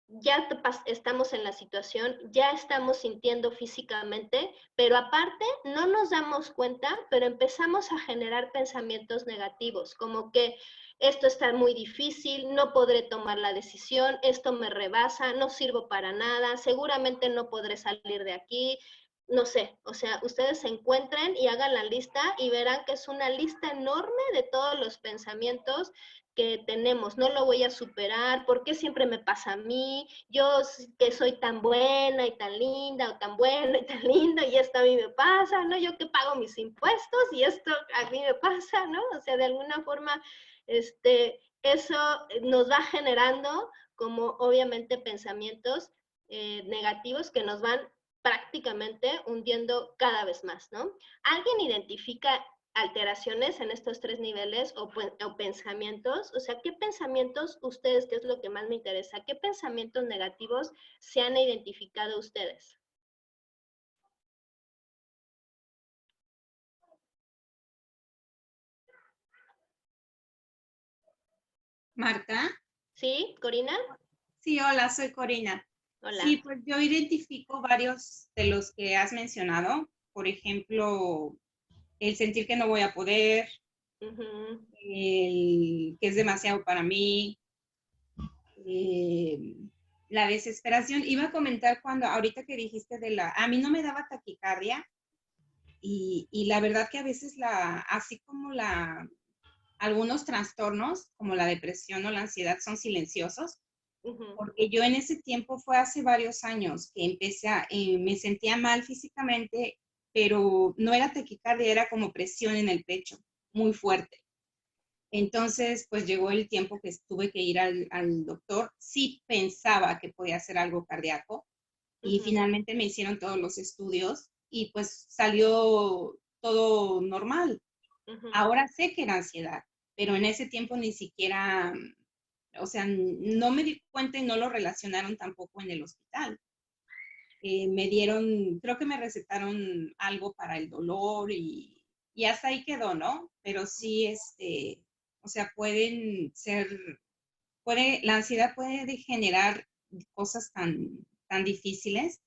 Speaker 1: ya estamos en la situación, ya estamos sintiendo físicamente, pero aparte no nos damos cuenta, pero empezamos a generar pensamientos negativos, como que esto está muy difícil, no podré tomar la decisión, esto me rebasa, no sirvo para nada, seguramente no podré salir de aquí, no sé, o sea, ustedes se encuentren y hagan la lista y verán que es una lista enorme de todos los pensamientos que tenemos, no lo voy a superar, ¿por qué siempre me pasa a mí? Yo que soy tan buena y tan linda, o tan buena y tan linda, y esto a mí me pasa, ¿no? Yo que pago mis impuestos y esto a mí me pasa, ¿no? O sea, de alguna forma, eso nos va generando como obviamente pensamientos negativos que nos van prácticamente hundiendo cada vez más, ¿no? ¿Alguien identifica alteraciones en estos 3 niveles o pensamientos? O sea, ¿qué pensamientos ustedes, qué es lo que más me interesa, qué pensamientos negativos se han identificado ustedes?
Speaker 5: Marta.
Speaker 1: ¿Sí, Corina?
Speaker 5: Sí, hola, soy Corina.
Speaker 1: Hola.
Speaker 5: Sí, pues yo identifico varios de los que has mencionado. Por ejemplo, el sentir que no voy a poder, el que es demasiado para mí, la desesperación. Iba a comentar ahorita que dijiste a mí no me daba taquicardia y la verdad que a veces así como algunos trastornos como la depresión o la ansiedad son silenciosos, porque yo en ese tiempo fue hace varios años que me sentía mal físicamente, pero no era taquicardia, era como presión en el pecho, muy fuerte. Entonces, pues llegó el tiempo que tuve que ir al doctor. Sí pensaba que podía ser algo cardíaco y finalmente me hicieron todos los estudios y pues salió todo normal. Ahora sé que era ansiedad, pero en ese tiempo ni siquiera, o sea, no me di cuenta y no lo relacionaron tampoco en el hospital. Creo que me recetaron algo para el dolor y hasta ahí quedó, ¿no? Pero sí, o sea, la ansiedad puede generar cosas tan difíciles.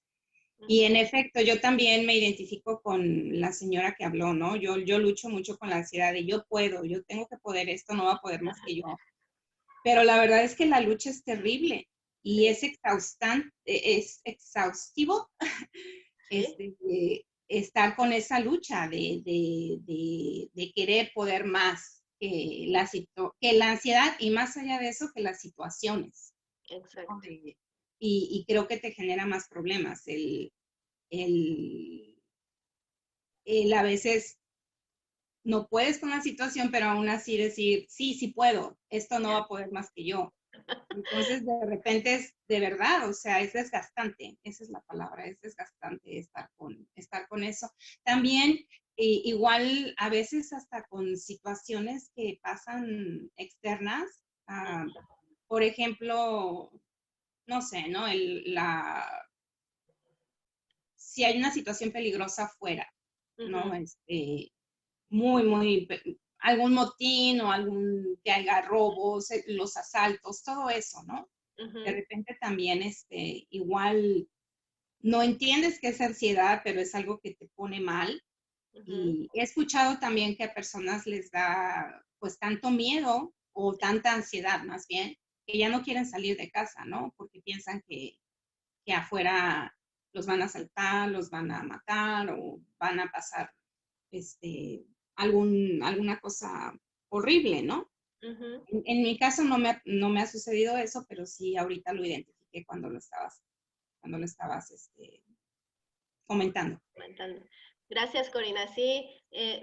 Speaker 5: Y en efecto, yo también me identifico con la señora que habló, ¿no? Yo lucho mucho con la ansiedad de yo tengo que poder, esto no va a poder más que yo. Pero la verdad es que la lucha es terrible y es exhaustivo estar con esa lucha de querer poder más que la ansiedad y más allá de eso que las situaciones.
Speaker 1: Exacto.
Speaker 5: Y creo que te genera más problemas a veces no puedes con la situación, pero aún así decir, sí puedo, esto no va a poder más que yo. Entonces, de repente es de verdad, o sea, es desgastante, esa es la palabra, es desgastante estar con eso. También, igual, a veces hasta con situaciones que pasan externas, por ejemplo, no sé, ¿no? Si hay una situación peligrosa afuera, ¿no? Algún motín o que haya robos, los asaltos, todo eso, ¿no? De repente también, igual no entiendes qué es ansiedad, pero es algo que te pone mal. Y he escuchado también que a personas les da, pues, tanto miedo o tanta ansiedad, más bien, que ya no quieren salir de casa, ¿no? Porque piensan que afuera los van a asaltar, los van a matar o van a pasar alguna cosa horrible, ¿no? En mi caso no me ha sucedido eso, pero sí ahorita lo identifiqué cuando lo estabas comentando.
Speaker 1: Gracias, Corina. Sí,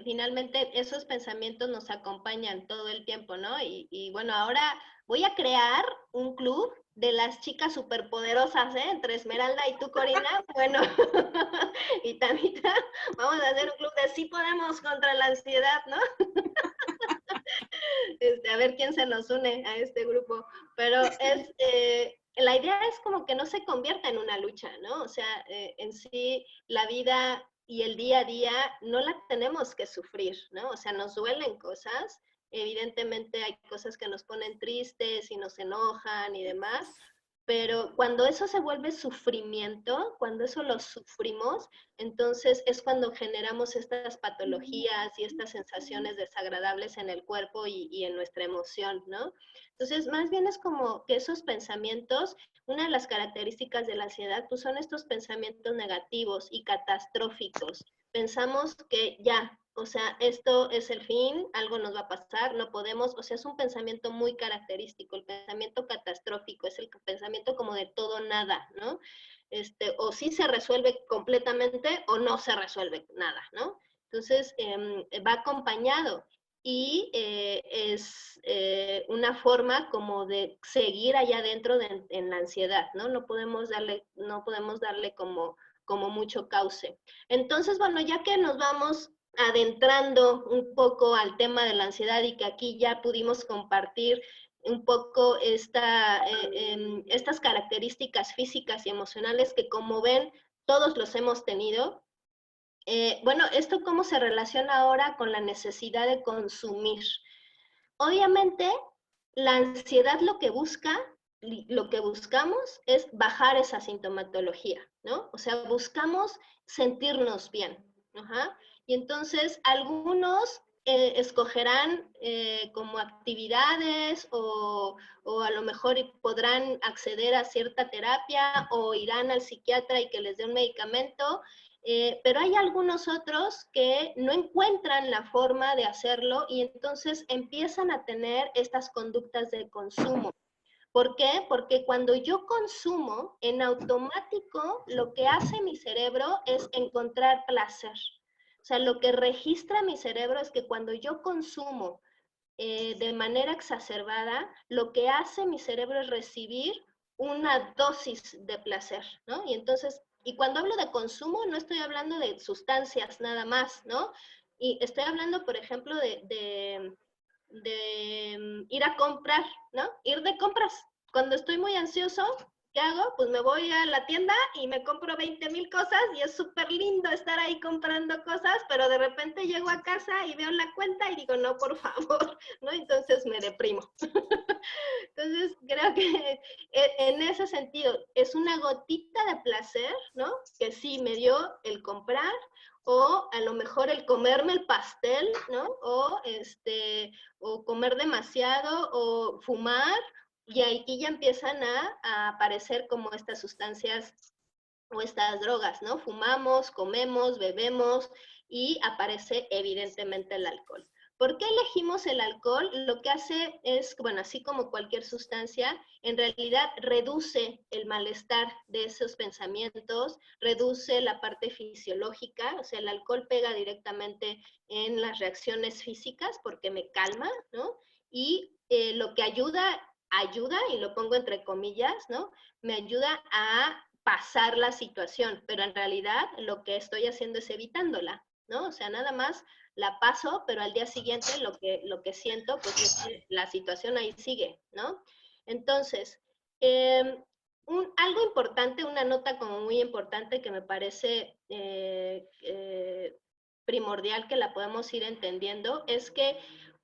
Speaker 1: finalmente esos pensamientos nos acompañan todo el tiempo, ¿no? Y bueno, ahora voy a crear un club de las chicas superpoderosas, ¿eh? Entre Esmeralda y tú, Corina. Bueno, y Tamita, vamos a hacer un club de sí podemos contra la ansiedad, ¿no? A ver quién se nos une a este grupo. Pero la idea es como que no se convierta en una lucha, ¿no? O sea, en sí la vida y el día a día no la tenemos que sufrir, ¿no? O sea, nos duelen cosas, evidentemente hay cosas que nos ponen tristes y nos enojan y demás, Pero cuando eso se vuelve sufrimiento, cuando eso lo sufrimos, entonces es cuando generamos estas patologías y estas sensaciones desagradables en el cuerpo y en nuestra emoción, ¿no? Entonces, más bien es como que esos pensamientos, una de las características de la ansiedad, pues son estos pensamientos negativos y catastróficos. Pensamos que ya, o sea, esto es el fin, algo nos va a pasar, no podemos, o sea, es un pensamiento muy característico. El pensamiento catastrófico es el pensamiento como de todo nada, ¿no? O sí se resuelve completamente o no se resuelve nada, ¿no? Entonces, va acompañado y es una forma como de seguir allá adentro en la ansiedad, ¿no? No podemos darle como mucho cauce. Entonces, bueno, ya que nos vamos adentrando un poco al tema de la ansiedad y que aquí ya pudimos compartir un poco estas características físicas y emocionales que, como ven, todos los hemos tenido. Bueno, ¿esto cómo se relaciona ahora con la necesidad de consumir? Obviamente, la ansiedad lo que buscamos es bajar esa sintomatología, ¿no? O sea, buscamos sentirnos bien. Ajá. Y entonces, algunos escogerán como actividades o a lo mejor podrán acceder a cierta terapia o irán al psiquiatra y que les dé un medicamento, pero hay algunos otros que no encuentran la forma de hacerlo y entonces empiezan a tener estas conductas de consumo. ¿Por qué? Porque cuando yo consumo, en automático lo que hace mi cerebro es encontrar placer. O sea, lo que registra mi cerebro es que cuando yo consumo de manera exacerbada, lo que hace mi cerebro es recibir una dosis de placer, ¿no? Y entonces, y cuando hablo de consumo, no estoy hablando de sustancias nada más, ¿no? Y estoy hablando, por ejemplo, de ir a comprar, ¿no? Ir de compras. Cuando estoy muy ansioso, ¿qué hago? Pues me voy a la tienda y me compro 20,000 cosas y es súper lindo estar ahí comprando cosas, pero de repente llego a casa y veo la cuenta y digo, no, por favor, ¿no? Entonces me deprimo. Entonces creo que en ese sentido es una gotita de placer, ¿no? Que sí me dio el comprar, o a lo mejor el comerme el pastel, ¿no? O comer demasiado, o fumar, y aquí ya empiezan a aparecer como estas sustancias o estas drogas, ¿no? Fumamos, comemos, bebemos y aparece evidentemente el alcohol. ¿Por qué elegimos el alcohol? Lo que hace es, bueno, así como cualquier sustancia, en realidad reduce el malestar de esos pensamientos, reduce la parte fisiológica, o sea, el alcohol pega directamente en las reacciones físicas porque me calma, ¿no? Y lo que ayuda, y lo pongo entre comillas, ¿no? Me ayuda a pasar la situación, pero en realidad lo que estoy haciendo es evitándola, ¿no? O sea, nada más la paso, pero al día siguiente lo que siento, pues es que la situación ahí sigue, ¿no? Entonces, algo importante, una nota como muy importante que me parece primordial que la podemos ir entendiendo, es que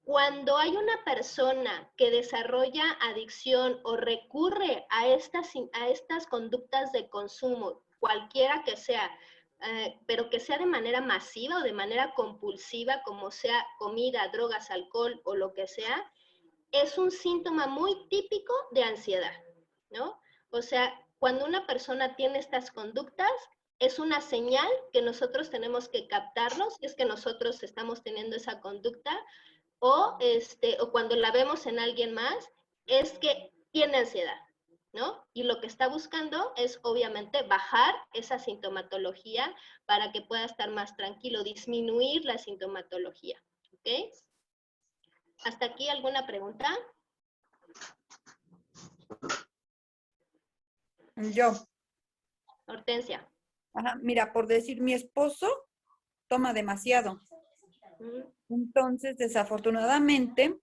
Speaker 1: cuando hay una persona que desarrolla adicción o recurre a estas conductas de consumo, cualquiera que sea, pero que sea de manera masiva o de manera compulsiva, como sea comida, drogas, alcohol o lo que sea, es un síntoma muy típico de ansiedad, ¿no? O sea, cuando una persona tiene estas conductas, es una señal que nosotros tenemos que captarnos, es que nosotros estamos teniendo esa conducta, o cuando la vemos en alguien más, es que tiene ansiedad, ¿no? Y lo que está buscando es obviamente bajar esa sintomatología para que pueda estar más tranquilo, disminuir la sintomatología, ¿ok? ¿Hasta aquí alguna pregunta?
Speaker 4: Yo.
Speaker 1: Hortensia.
Speaker 4: Ajá, mira, por decir, mi esposo toma demasiado. Entonces, desafortunadamente,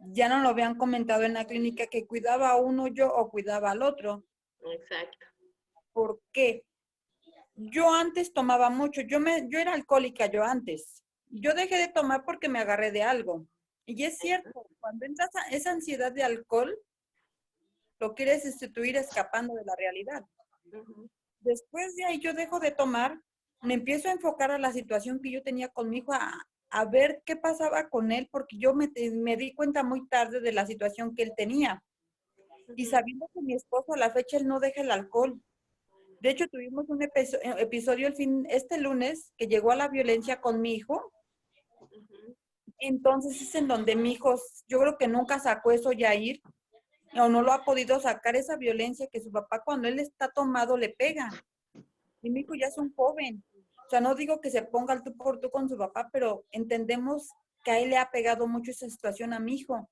Speaker 4: ya no lo habían comentado en la clínica que cuidaba a uno yo o cuidaba al otro.
Speaker 1: Exacto.
Speaker 4: ¿Por qué? Yo antes tomaba mucho, yo era alcohólica yo antes. Yo dejé de tomar porque me agarré de algo. Y es cierto, cuando entras a esa ansiedad de alcohol, lo quieres sustituir escapando de la realidad. Después de ahí yo dejo de tomar, me empiezo a enfocar a la situación que yo tenía con mi hijo, a ver qué pasaba con él, porque yo me di cuenta muy tarde de la situación que él tenía. Y sabiendo que mi esposo a la fecha él no deja el alcohol. De hecho, tuvimos un episodio este lunes que llegó a la violencia con mi hijo. Entonces es en donde mi hijo, yo creo que nunca sacó eso Yair, o no lo ha podido sacar, esa violencia que su papá cuando él está tomado le pega. Y mi hijo ya es un joven. O sea, no digo que se ponga al tú por tú con su papá, pero entendemos que a él le ha pegado mucho esa situación a mi hijo.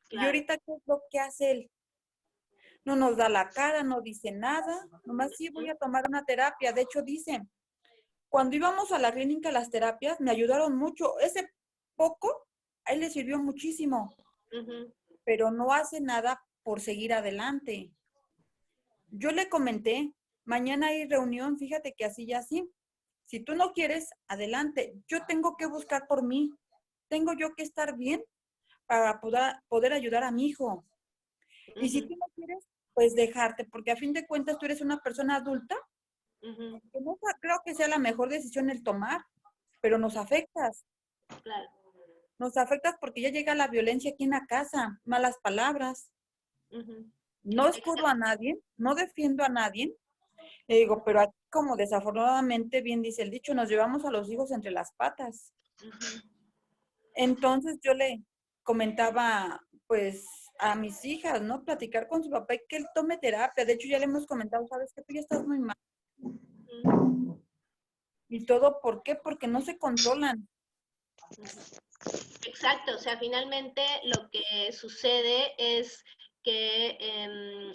Speaker 4: Claro. Y ahorita, ¿qué es lo que hace él? No nos da la cara, no dice nada. Nomás sí voy a tomar una terapia. De hecho, dice, cuando íbamos a la clínica, las terapias me ayudaron mucho. Ese poco, a él le sirvió muchísimo. Pero no hace nada por seguir adelante. Yo le comenté, mañana hay reunión, fíjate que así y así. Si tú no quieres, adelante. Yo tengo que buscar por mí. Tengo yo que estar bien para poder ayudar a mi hijo. Y si tú no quieres, pues dejarte, porque a fin de cuentas tú eres una persona adulta. Que no creo que sea la mejor decisión el tomar, pero nos afectas.
Speaker 1: Claro.
Speaker 4: Nos afectas porque ya llega la violencia aquí en la casa, malas palabras. No escudo a nadie, no defiendo a nadie. Le digo, pero aquí, como desafortunadamente bien dice el dicho, nos llevamos a los hijos entre las patas. Entonces yo le comentaba, pues, a mis hijas, ¿no? Platicar con su papá y que él tome terapia. De hecho, ya le hemos comentado, ¿sabes qué? Tú ya estás muy mal. Y todo, ¿por qué? Porque no se controlan.
Speaker 1: Exacto, o sea, finalmente lo que sucede es que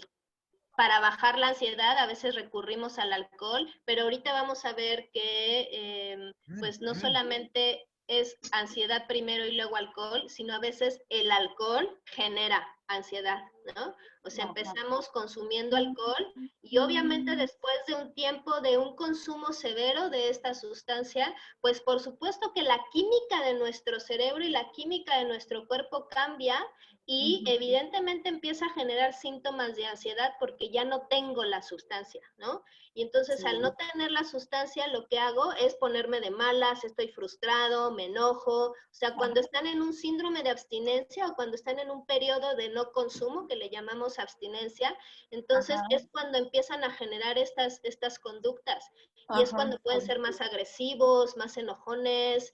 Speaker 1: para bajar la ansiedad a veces recurrimos al alcohol, pero ahorita vamos a ver que pues no solamente es ansiedad primero y luego alcohol, sino a veces el alcohol genera ansiedad, ¿no? O sea, empezamos consumiendo alcohol y obviamente después de un tiempo de un consumo severo de esta sustancia, pues por supuesto que la química de nuestro cerebro y la química de nuestro cuerpo cambia y evidentemente empieza a generar síntomas de ansiedad porque ya no tengo la sustancia, ¿no? Y entonces al no tener la sustancia, lo que hago es ponerme de malas, estoy frustrado, me enojo. O sea, cuando están en un síndrome de abstinencia o cuando están en un periodo de no consumo, que le llamamos abstinencia, entonces es cuando empiezan a generar estas conductas. Y es cuando pueden ser más agresivos, más enojones,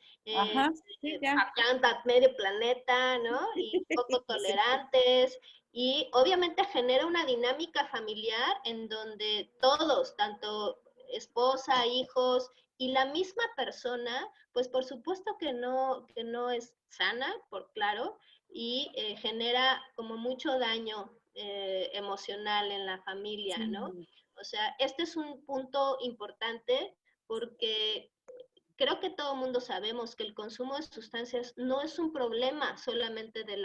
Speaker 1: medio planeta, ¿no? Y poco tolerantes. Y obviamente genera una dinámica familiar en donde todos, tanto esposa, hijos y la misma persona, pues por supuesto que no es sana, por claro, y genera como mucho daño emocional en la familia, ¿no? O sea, este es un punto importante porque creo que todo el mundo sabemos que el consumo de sustancias no es un problema solamente de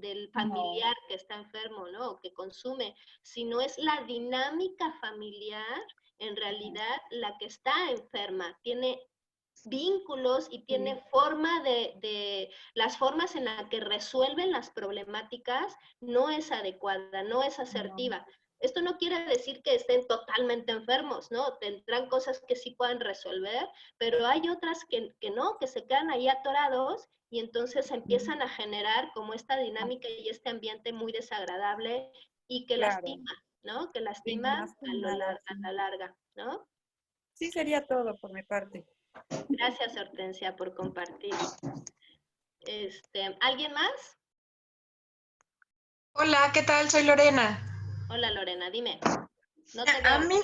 Speaker 1: del familiar que está enfermo, ¿no? O que consume, sino es la dinámica familiar, en realidad, la que está enferma. Tiene vínculos y tiene forma las formas en las que resuelven las problemáticas no es adecuada, no es asertiva. Esto no quiere decir que estén totalmente enfermos, ¿no? Tendrán cosas que sí puedan resolver, pero hay otras que no, que se quedan ahí atorados y entonces empiezan a generar como esta dinámica y este ambiente muy desagradable y que lastima, ¿no? Que lastima a la larga, ¿no?
Speaker 4: Sí, sería todo por mi parte.
Speaker 1: Gracias, Hortensia, por compartir. ¿Alguien más?
Speaker 7: Hola, ¿qué tal? Soy Lorena.
Speaker 1: Hola, Lorena, dime. No te veo.
Speaker 7: A mí.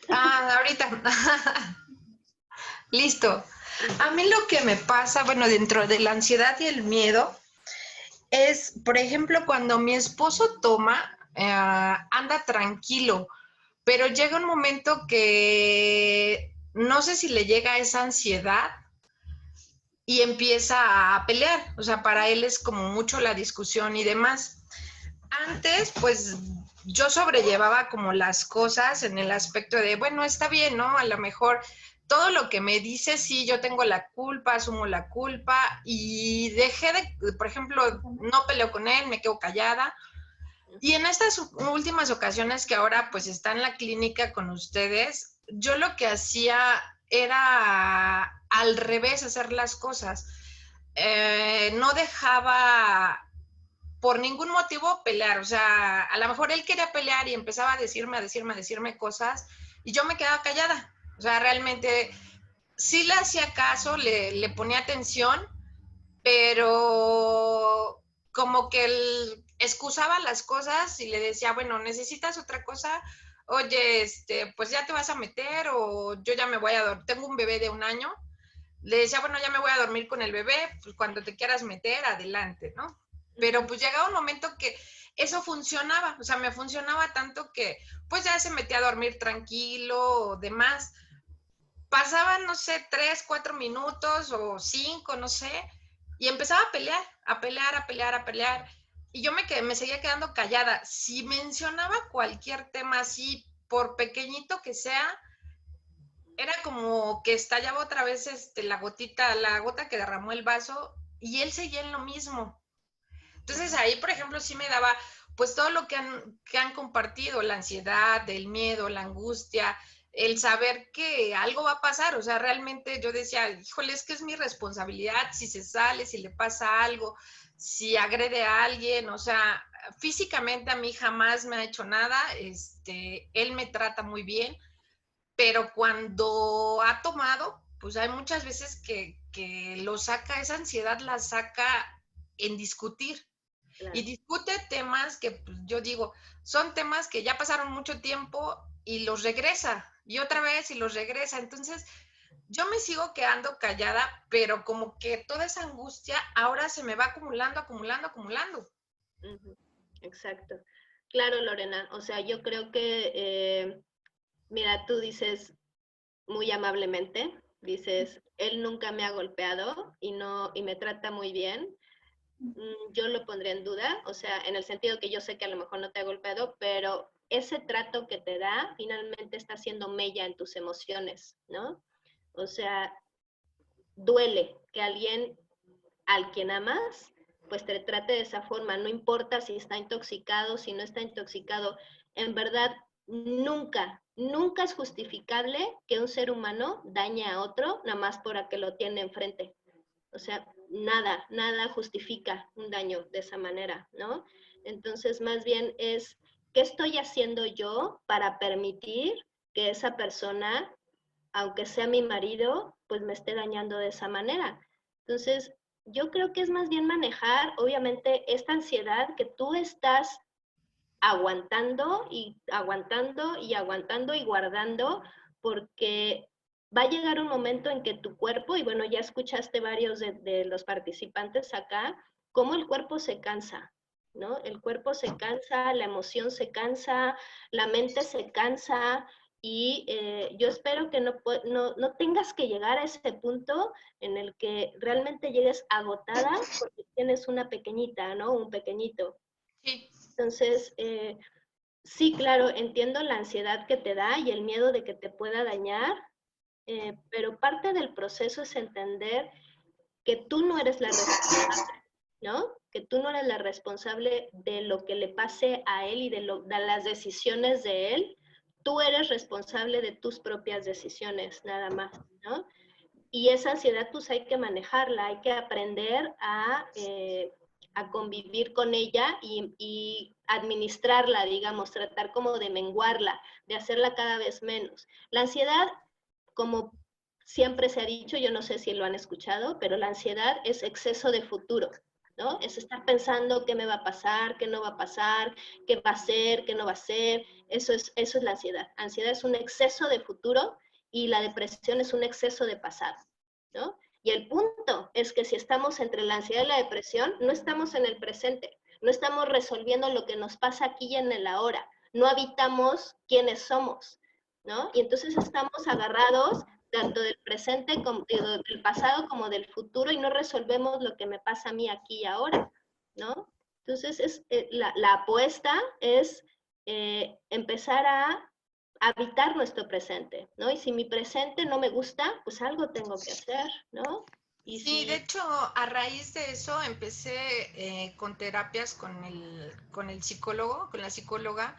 Speaker 7: Ahorita. Listo. A mí lo que me pasa, bueno, dentro de la ansiedad y el miedo, es, por ejemplo, cuando mi esposo toma, anda tranquilo, pero llega un momento que no sé si le llega esa ansiedad y empieza a pelear. O sea, para él es como mucho la discusión y demás. Antes, pues, yo sobrellevaba como las cosas en el aspecto de, bueno, está bien, ¿no? A lo mejor todo lo que me dice, sí, yo tengo la culpa, asumo la culpa y dejé de, por ejemplo, no peleo con él, me quedo callada. Y en estas últimas ocasiones que ahora pues está en la clínica con ustedes, yo lo que hacía era al revés hacer las cosas. No dejaba por ningún motivo pelear, o sea, a lo mejor él quería pelear y empezaba a decirme cosas y yo me quedaba callada. O sea, realmente sí le hacía caso, le ponía atención, pero como que él excusaba las cosas y le decía, bueno, ¿necesitas otra cosa? Oye, pues ya te vas a meter o yo ya me voy a dormir. Tengo un bebé de 1 año. Le decía, bueno, ya me voy a dormir con el bebé, pues cuando te quieras meter, adelante, ¿no? Pero pues llegaba un momento que eso funcionaba, o sea, me funcionaba tanto que pues ya se metía a dormir tranquilo o demás. Pasaban, no sé, 3, 4 minutos o 5, no sé, y empezaba a pelear, a pelear, a pelear, a pelear. Y yo me seguía quedando callada. Si mencionaba cualquier tema así, por pequeñito que sea, era como que estallaba otra vez la gota que derramó el vaso, y él seguía en lo mismo. Entonces ahí, por ejemplo, sí me daba pues todo lo que han compartido, la ansiedad, el miedo, la angustia, el saber que algo va a pasar. O sea, realmente yo decía, híjole, es que es mi responsabilidad si se sale, si le pasa algo, si agrede a alguien. O sea, físicamente a mí jamás me ha hecho nada, él me trata muy bien, pero cuando ha tomado, pues hay muchas veces que lo saca, esa ansiedad la saca en discutir.
Speaker 1: Claro.
Speaker 7: Y discute temas que pues, yo digo, son temas que ya pasaron mucho tiempo y los regresa, y otra vez y los regresa. Entonces, yo me sigo quedando callada, pero como que toda esa angustia ahora se me va acumulando, acumulando, acumulando.
Speaker 1: Exacto. Claro, Lorena. O sea, yo creo que, mira, tú dices muy amablemente, dices, él nunca me ha golpeado y me trata muy bien. Yo lo pondría en duda, o sea, en el sentido que yo sé que a lo mejor no te ha golpeado, pero ese trato que te da finalmente está haciendo mella en tus emociones, ¿no? O sea, duele que alguien al quien amas, pues te trate de esa forma, no importa si está intoxicado, si no está intoxicado, en verdad nunca es justificable que un ser humano dañe a otro nada más por que lo tiene enfrente. O sea, nada justifica un daño de esa manera, ¿no? Entonces, más bien es, ¿qué estoy haciendo yo para permitir que esa persona, aunque sea mi marido, pues me esté dañando de esa manera? Entonces, yo creo que es más bien manejar, obviamente, esta ansiedad que tú estás aguantando y aguantando y aguantando y guardando, porque va a llegar un momento en que tu cuerpo, y bueno, ya escuchaste varios de los participantes acá, cómo el cuerpo se cansa, ¿no? El cuerpo se cansa, la emoción se cansa, la mente se cansa, y yo espero que no tengas que llegar a ese punto en el que realmente llegues agotada porque tienes una pequeñita, ¿no? Un pequeñito.
Speaker 7: Sí.
Speaker 1: Entonces, sí, claro, entiendo la ansiedad que te da y el miedo de que te pueda dañar, pero parte del proceso es entender que tú no eres la responsable, ¿no? Que tú no eres la responsable de lo que le pase a él y de las decisiones de él. Tú eres responsable de tus propias decisiones, nada más, ¿no? Y esa ansiedad, pues hay que manejarla, hay que aprender a convivir con ella y administrarla, digamos, tratar como de menguarla, de hacerla cada vez menos. La ansiedad, como siempre se ha dicho, yo no sé si lo han escuchado, pero la ansiedad es exceso de futuro, ¿no? Es estar pensando qué me va a pasar, qué no va a pasar, qué va a ser, qué no va a ser. Eso es la ansiedad. Ansiedad es un exceso de futuro y la depresión es un exceso de pasado, ¿no? Y el punto es que si estamos entre la ansiedad y la depresión, no estamos en el presente, no estamos resolviendo lo que nos pasa aquí y en el ahora, no habitamos quiénes somos, ¿no? Y entonces estamos agarrados tanto del presente, como del pasado, como del futuro, y no resolvemos lo que me pasa a mí aquí y ahora, ¿no? Entonces, la apuesta es empezar a habitar nuestro presente, ¿no? Y si mi presente no me gusta, pues algo tengo que hacer, ¿no? Y
Speaker 7: Sí,
Speaker 1: si,
Speaker 7: de hecho, a raíz de eso empecé con terapias con el psicólogo, con la psicóloga,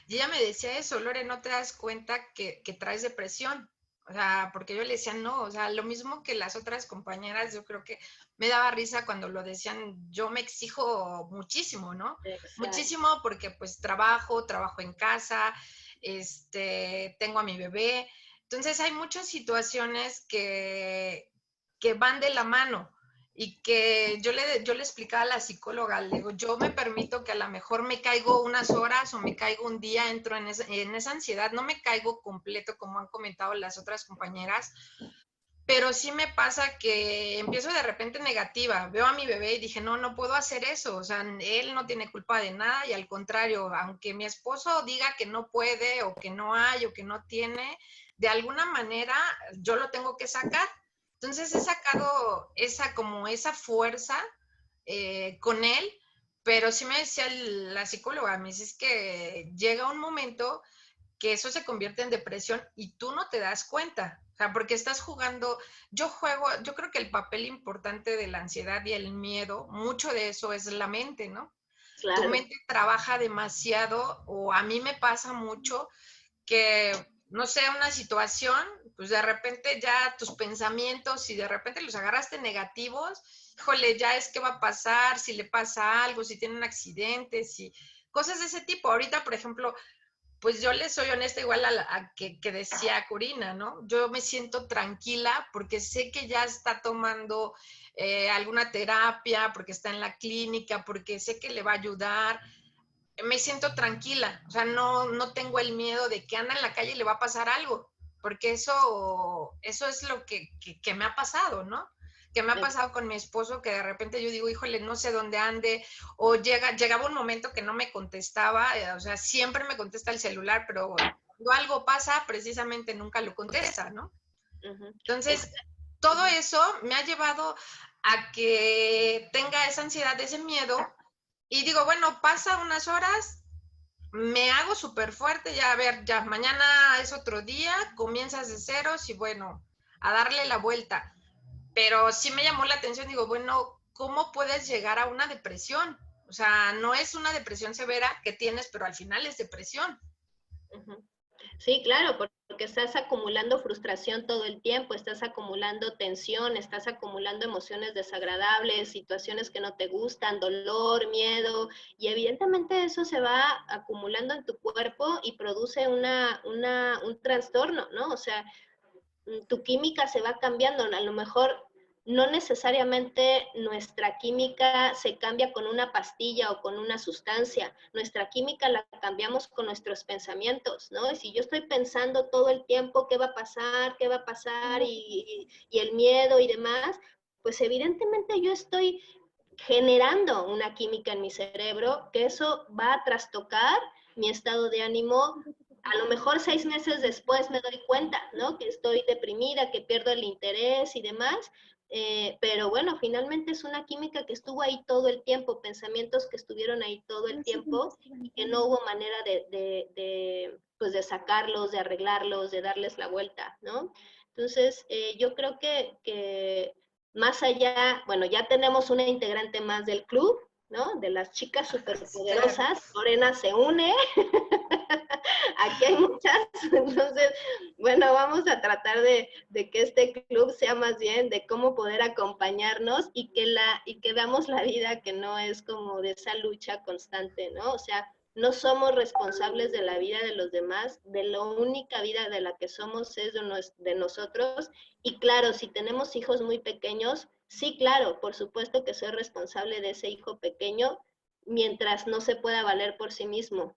Speaker 7: y ella me decía eso, Lore, ¿no te das cuenta que traes depresión? O sea, porque yo le decía, no, o sea, lo mismo que las otras compañeras, yo creo que me daba risa cuando lo decían, yo me exijo muchísimo, ¿no?
Speaker 1: exacto.
Speaker 7: Muchísimo porque pues trabajo en casa, tengo a mi bebé, entonces hay muchas situaciones que van de la mano y que yo le explicaba a la psicóloga, le digo, yo me permito que a lo mejor me caigo unas horas o me caigo un día, entro en esa ansiedad, no me caigo completo como han comentado las otras compañeras, pero sí me pasa que empiezo de repente negativa, veo a mi bebé y dije, no, no puedo hacer eso, o sea, él no tiene culpa de nada y al contrario, aunque mi esposo diga que no puede o que no hay o que no tiene, de alguna manera yo lo tengo que sacar. Entonces he sacado esa fuerza con él, pero sí me decía la psicóloga, me dice, es que llega un momento que eso se convierte en depresión y tú no te das cuenta. O sea, porque estás jugando, yo creo que el papel importante de la ansiedad y el miedo, mucho de eso es la mente, ¿no? Tu
Speaker 1: Claro.
Speaker 7: mente trabaja demasiado, o a mí me pasa mucho que, no sé, una situación, pues de repente ya tus pensamientos, si de repente los agarraste negativos, híjole, ya es qué va a pasar, si le pasa algo, si tiene un accidente, si cosas de ese tipo. Ahorita, por ejemplo, pues yo le soy honesta igual que decía Corina, ¿no? Yo me siento tranquila porque sé que ya está tomando alguna terapia, porque está en la clínica, porque sé que le va a ayudar. Me siento tranquila, o sea, no tengo el miedo de que anda en la calle y le va a pasar algo, porque eso es lo que me ha pasado, ¿no? Que me ha pasado con mi esposo, que de repente yo digo, híjole, no sé dónde ande, o llegaba un momento que no me contestaba, o sea, siempre me contesta el celular, pero cuando algo pasa, precisamente nunca lo contesta, ¿no?
Speaker 1: Ujú.
Speaker 7: Entonces, todo
Speaker 1: Ujú.
Speaker 7: eso me ha llevado a que tenga esa ansiedad, ese miedo, y digo, bueno, pasa unas horas, me hago súper fuerte, ya a ver, ya mañana es otro día, comienzas de ceros y bueno, a darle la vuelta. Pero sí me llamó la atención, digo, bueno, ¿cómo puedes llegar a una depresión? O sea, no es una depresión severa que tienes, pero al final es depresión.
Speaker 1: Ujú. Sí, claro, porque estás acumulando frustración todo el tiempo, estás acumulando tensión, estás acumulando emociones desagradables, situaciones que no te gustan, dolor, miedo, y evidentemente eso se va acumulando en tu cuerpo y produce un trastorno, ¿no? O sea, tu química se va cambiando, a lo mejor no necesariamente nuestra química se cambia con una pastilla o con una sustancia, nuestra química la cambiamos con nuestros pensamientos, ¿no? Y si yo estoy pensando todo el tiempo qué va a pasar, y el miedo y demás, pues evidentemente yo estoy generando una química en mi cerebro que eso va a trastocar mi estado de ánimo. A lo mejor 6 meses después me doy cuenta, ¿no? Que estoy deprimida, que pierdo el interés y demás, pero bueno, finalmente es una química que estuvo ahí todo el tiempo, pensamientos que estuvieron ahí todo el tiempo y que no hubo manera pues de sacarlos, de arreglarlos, de darles la vuelta, ¿no? Entonces, yo creo que más allá, bueno, ya tenemos una integrante más del club, ¿no? De las chicas superpoderosas, Lorena se une, aquí hay muchas, entonces, bueno, vamos a tratar de que este club sea más bien de cómo poder acompañarnos y que veamos la vida que no es como de esa lucha constante, ¿no? O sea, no somos responsables de la vida de los demás, de la única vida de la que somos es de nosotros. Y claro, si tenemos hijos muy pequeños, sí, claro, por supuesto que soy responsable de ese hijo pequeño mientras no se pueda valer por sí mismo.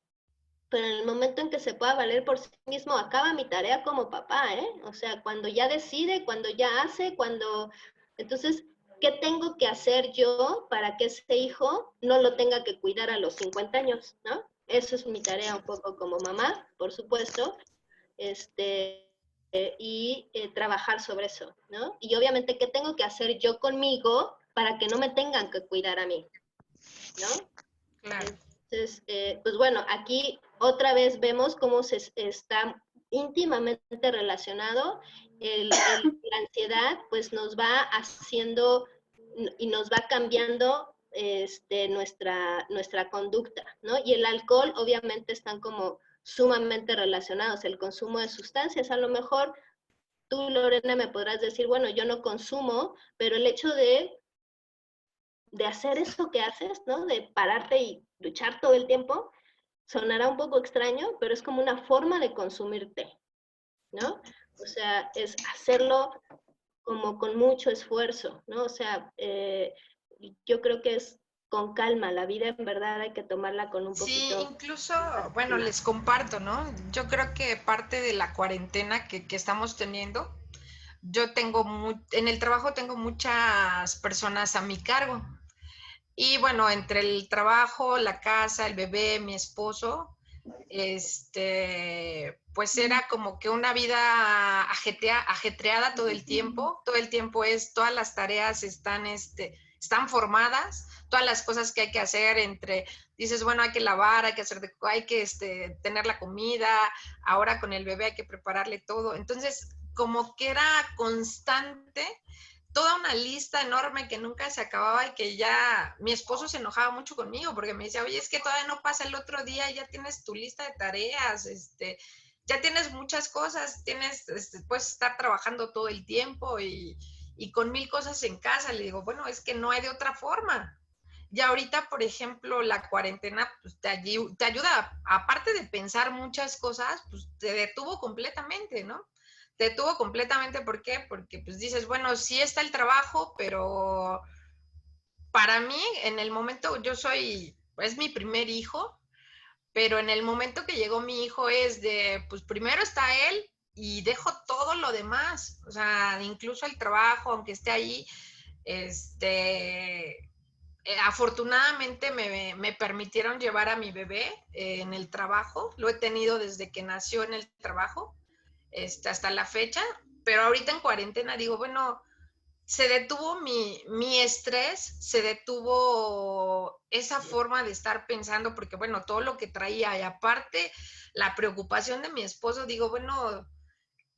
Speaker 1: Pero en el momento en que se pueda valer por sí mismo, acaba mi tarea como papá, ¿eh? O sea, cuando ya decide, cuando ya hace, cuando... Entonces, ¿qué tengo que hacer yo para que ese hijo no lo tenga que cuidar a los 50 años, ¿no? Eso es mi tarea un poco como mamá, por supuesto, trabajar sobre eso, ¿no? Y obviamente, ¿qué tengo que hacer yo conmigo para que no me tengan que cuidar a mí, ¿no?
Speaker 7: Claro.
Speaker 1: Entonces, pues bueno, aquí otra vez vemos cómo se está íntimamente relacionado la ansiedad pues nos va haciendo y nos va cambiando nuestra conducta, ¿no? Y el alcohol obviamente están como sumamente relacionados, el consumo de sustancias. A lo mejor tú, Lorena, me podrás decir, bueno, yo no consumo, pero el hecho de hacer eso que haces, ¿no? De pararte y luchar todo el tiempo, sonará un poco extraño, pero es como una forma de consumirte, ¿no? O sea, es hacerlo como con mucho esfuerzo, ¿no? O sea, yo creo que es con calma, la vida en verdad hay que tomarla con un poquito.
Speaker 7: Sí, incluso, bueno, les comparto, ¿no? Yo creo que parte de la cuarentena que estamos teniendo, yo tengo, en el trabajo tengo muchas personas a mi cargo. Y bueno, entre el trabajo, la casa, el bebé, mi esposo, pues era como que una vida ajetreada todo el tiempo todas las tareas están formadas, todas las cosas que hay que hacer dices, bueno, hay que lavar, hay que tener la comida, ahora con el bebé hay que prepararle todo, entonces como que era constante, toda una lista enorme que nunca se acababa y que ya mi esposo se enojaba mucho conmigo porque me decía, oye, es que todavía no pasa el otro día, ya tienes tu lista de tareas, ya tienes muchas cosas, puedes estar trabajando todo el tiempo y con 1000 cosas en casa. Le digo, bueno, es que no hay de otra forma. Y ahorita, por ejemplo, la cuarentena pues, te ayuda, aparte de pensar muchas cosas, pues te detuvo completamente, ¿no? Te detuvo completamente, ¿por qué? Porque pues dices, bueno, sí está el trabajo, pero para mí, en el momento, es mi primer hijo, pero en el momento que llegó mi hijo pues primero está él y dejo todo lo demás, o sea, incluso el trabajo, aunque esté ahí, afortunadamente me permitieron llevar a mi bebé en el trabajo, lo he tenido desde que nació en el trabajo, hasta la fecha, pero ahorita en cuarentena digo, bueno, se detuvo mi estrés, se detuvo esa forma de estar pensando, porque bueno, todo lo que traía y aparte la preocupación de mi esposo, digo, bueno,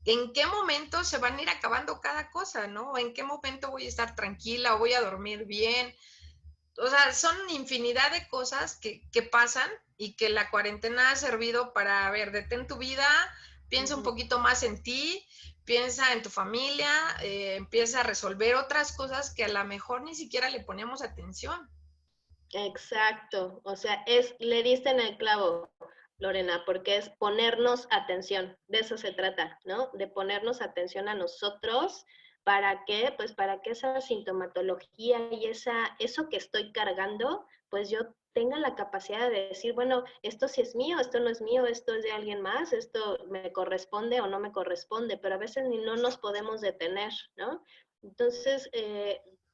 Speaker 7: ¿en qué momento se van a ir acabando cada cosa, no? ¿En qué momento voy a estar tranquila, voy a dormir bien? O sea, son infinidad de cosas que pasan y que la cuarentena ha servido para, ver, detén tu vida, piensa un poquito más en ti, piensa en tu familia, empieza a resolver otras cosas que a lo mejor ni siquiera le ponemos atención.
Speaker 1: Exacto, o sea, le diste en el clavo, Lorena, porque es ponernos atención, de eso se trata, ¿no? De ponernos atención a nosotros. ¿Para qué? Pues para que esa sintomatología y eso que estoy cargando, pues yo tenga la capacidad de decir, bueno, esto sí es mío, esto no es mío, esto es de alguien más, esto me corresponde o no me corresponde, pero a veces ni no nos podemos detener, ¿no? Entonces,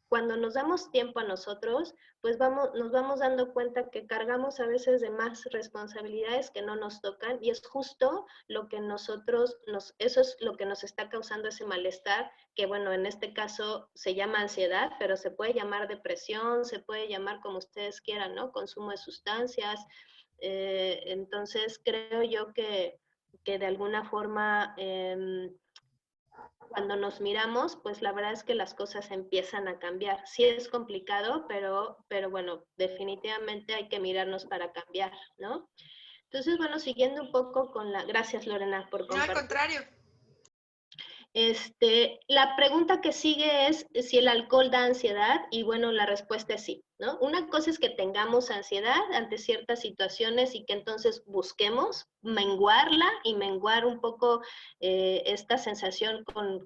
Speaker 1: cuando nos damos tiempo a nosotros, pues nos vamos dando cuenta que cargamos a veces de más responsabilidades que no nos tocan y es justo lo que eso es lo que nos está causando ese malestar, que bueno, en este caso se llama ansiedad, pero se puede llamar depresión, se puede llamar como ustedes quieran, ¿no? Consumo de sustancias. Entonces creo yo que de alguna forma cuando nos miramos, pues la verdad es que las cosas empiezan a cambiar. Sí es complicado, pero bueno, definitivamente hay que mirarnos para cambiar, ¿no? Entonces, bueno, siguiendo un poco con Gracias, Lorena, por compartir.
Speaker 7: No, al contrario.
Speaker 1: La pregunta que sigue es si el alcohol da ansiedad y bueno, la respuesta es sí, ¿no? Una cosa es que tengamos ansiedad ante ciertas situaciones y que entonces busquemos menguarla y menguar un poco esta sensación con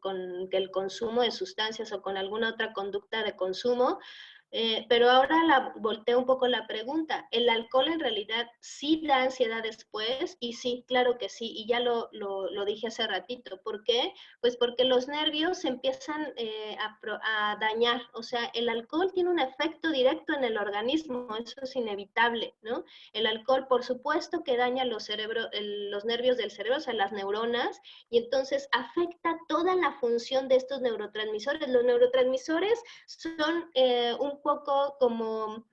Speaker 1: el consumo de sustancias o con alguna otra conducta de consumo. Pero ahora volteo un poco la pregunta. ¿El alcohol en realidad sí da ansiedad después? Y sí, claro que sí, y ya lo dije hace ratito. ¿Por qué? Pues porque los nervios se empiezan a dañar. O sea, el alcohol tiene un efecto directo en el organismo, eso es inevitable, ¿no? El alcohol, por supuesto, que daña los nervios del cerebro, o sea, las neuronas, y entonces afecta toda la función de estos neurotransmisores. Los neurotransmisores son un poco como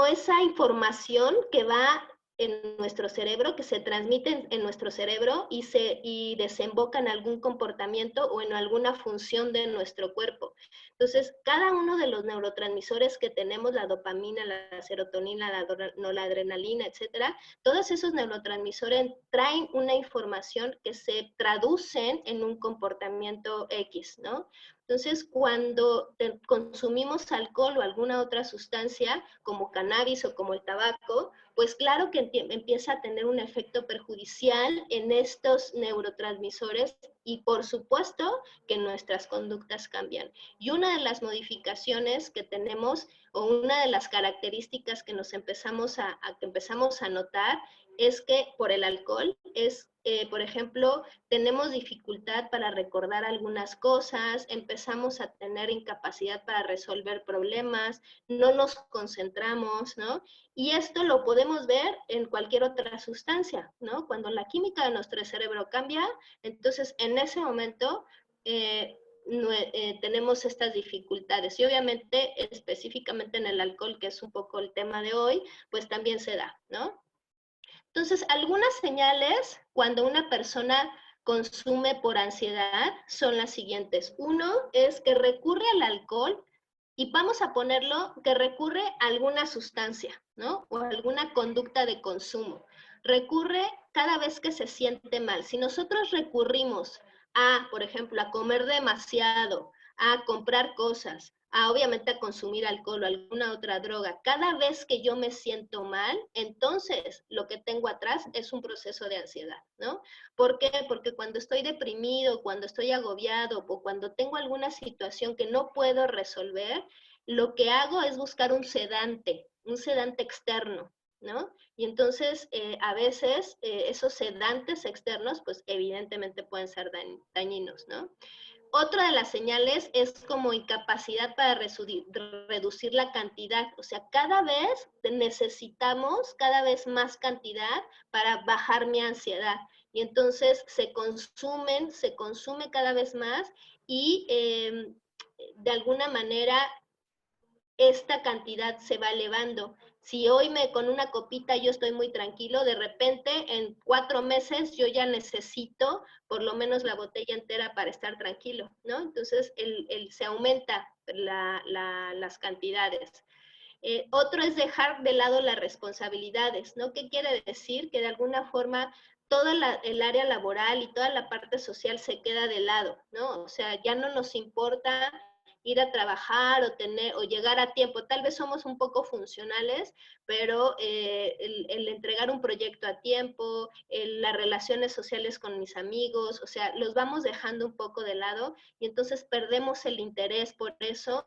Speaker 1: esa información que va en nuestro cerebro, que se transmiten en nuestro cerebro y desembocan algún comportamiento o en alguna función de nuestro cuerpo. Entonces, cada uno de los neurotransmisores que tenemos, la dopamina, la serotonina, la noradrenalina, etcétera, todos esos neurotransmisores traen una información que se traducen en un comportamiento X, ¿no? Entonces, cuando consumimos alcohol o alguna otra sustancia, como cannabis o como el tabaco, pues claro que empieza a tener un efecto perjudicial en estos neurotransmisores y por supuesto que nuestras conductas cambian. Y una de las modificaciones que tenemos o una de las características que nos empezamos a notar es que por el alcohol por ejemplo, tenemos dificultad para recordar algunas cosas, empezamos a tener incapacidad para resolver problemas, no nos concentramos, ¿no? Y esto lo podemos ver en cualquier otra sustancia, ¿no? Cuando la química de nuestro cerebro cambia, entonces en ese momento tenemos estas dificultades. Y obviamente, específicamente en el alcohol, que es un poco el tema de hoy, pues también se da, ¿no? Entonces, algunas señales cuando una persona consume por ansiedad son las siguientes. Uno es que recurre al alcohol y vamos a ponerlo que recurre a alguna sustancia, ¿no? O a alguna conducta de consumo. Recurre cada vez que se siente mal. Si nosotros recurrimos a, por ejemplo, a comer demasiado, a comprar cosas, obviamente a consumir alcohol o alguna otra droga, cada vez que yo me siento mal, entonces lo que tengo atrás es un proceso de ansiedad, ¿no? ¿Por qué? Porque cuando estoy deprimido, cuando estoy agobiado o cuando tengo alguna situación que no puedo resolver, lo que hago es buscar un sedante externo, ¿no? Y entonces a veces esos sedantes externos, pues evidentemente pueden ser dañinos, ¿no? Otra de las señales es como incapacidad para reducir la cantidad. O sea, cada vez necesitamos cada vez más cantidad para bajar mi ansiedad. Y entonces se consume cada vez más y de alguna manera esta cantidad se va elevando. Si hoy con una copita yo estoy muy tranquilo, de repente en 4 meses yo ya necesito por lo menos la botella entera para estar tranquilo, ¿no? Entonces se aumenta las cantidades. Otro es dejar de lado las responsabilidades, ¿no? ¿Qué quiere decir? Que de alguna forma toda el área laboral y toda la parte social se queda de lado, ¿no? O sea, ya no nos importa ir a trabajar o llegar a tiempo. Tal vez somos un poco funcionales, pero el entregar un proyecto a tiempo, las relaciones sociales con mis amigos, o sea, los vamos dejando un poco de lado y entonces perdemos el interés por eso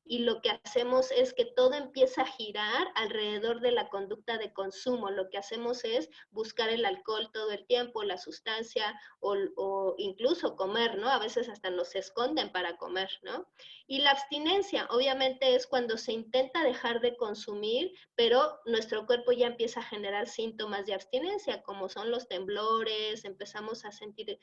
Speaker 1: y lo que hacemos es que todo empieza a girar alrededor de la conducta de consumo. Lo que hacemos es buscar el alcohol todo el tiempo, la sustancia o incluso comer, ¿no? A veces hasta nos esconden para comer, ¿no? Y la abstinencia, obviamente, es cuando se intenta dejar de consumir, pero nuestro cuerpo ya empieza a generar síntomas de abstinencia, como son los temblores, empezamos a sentir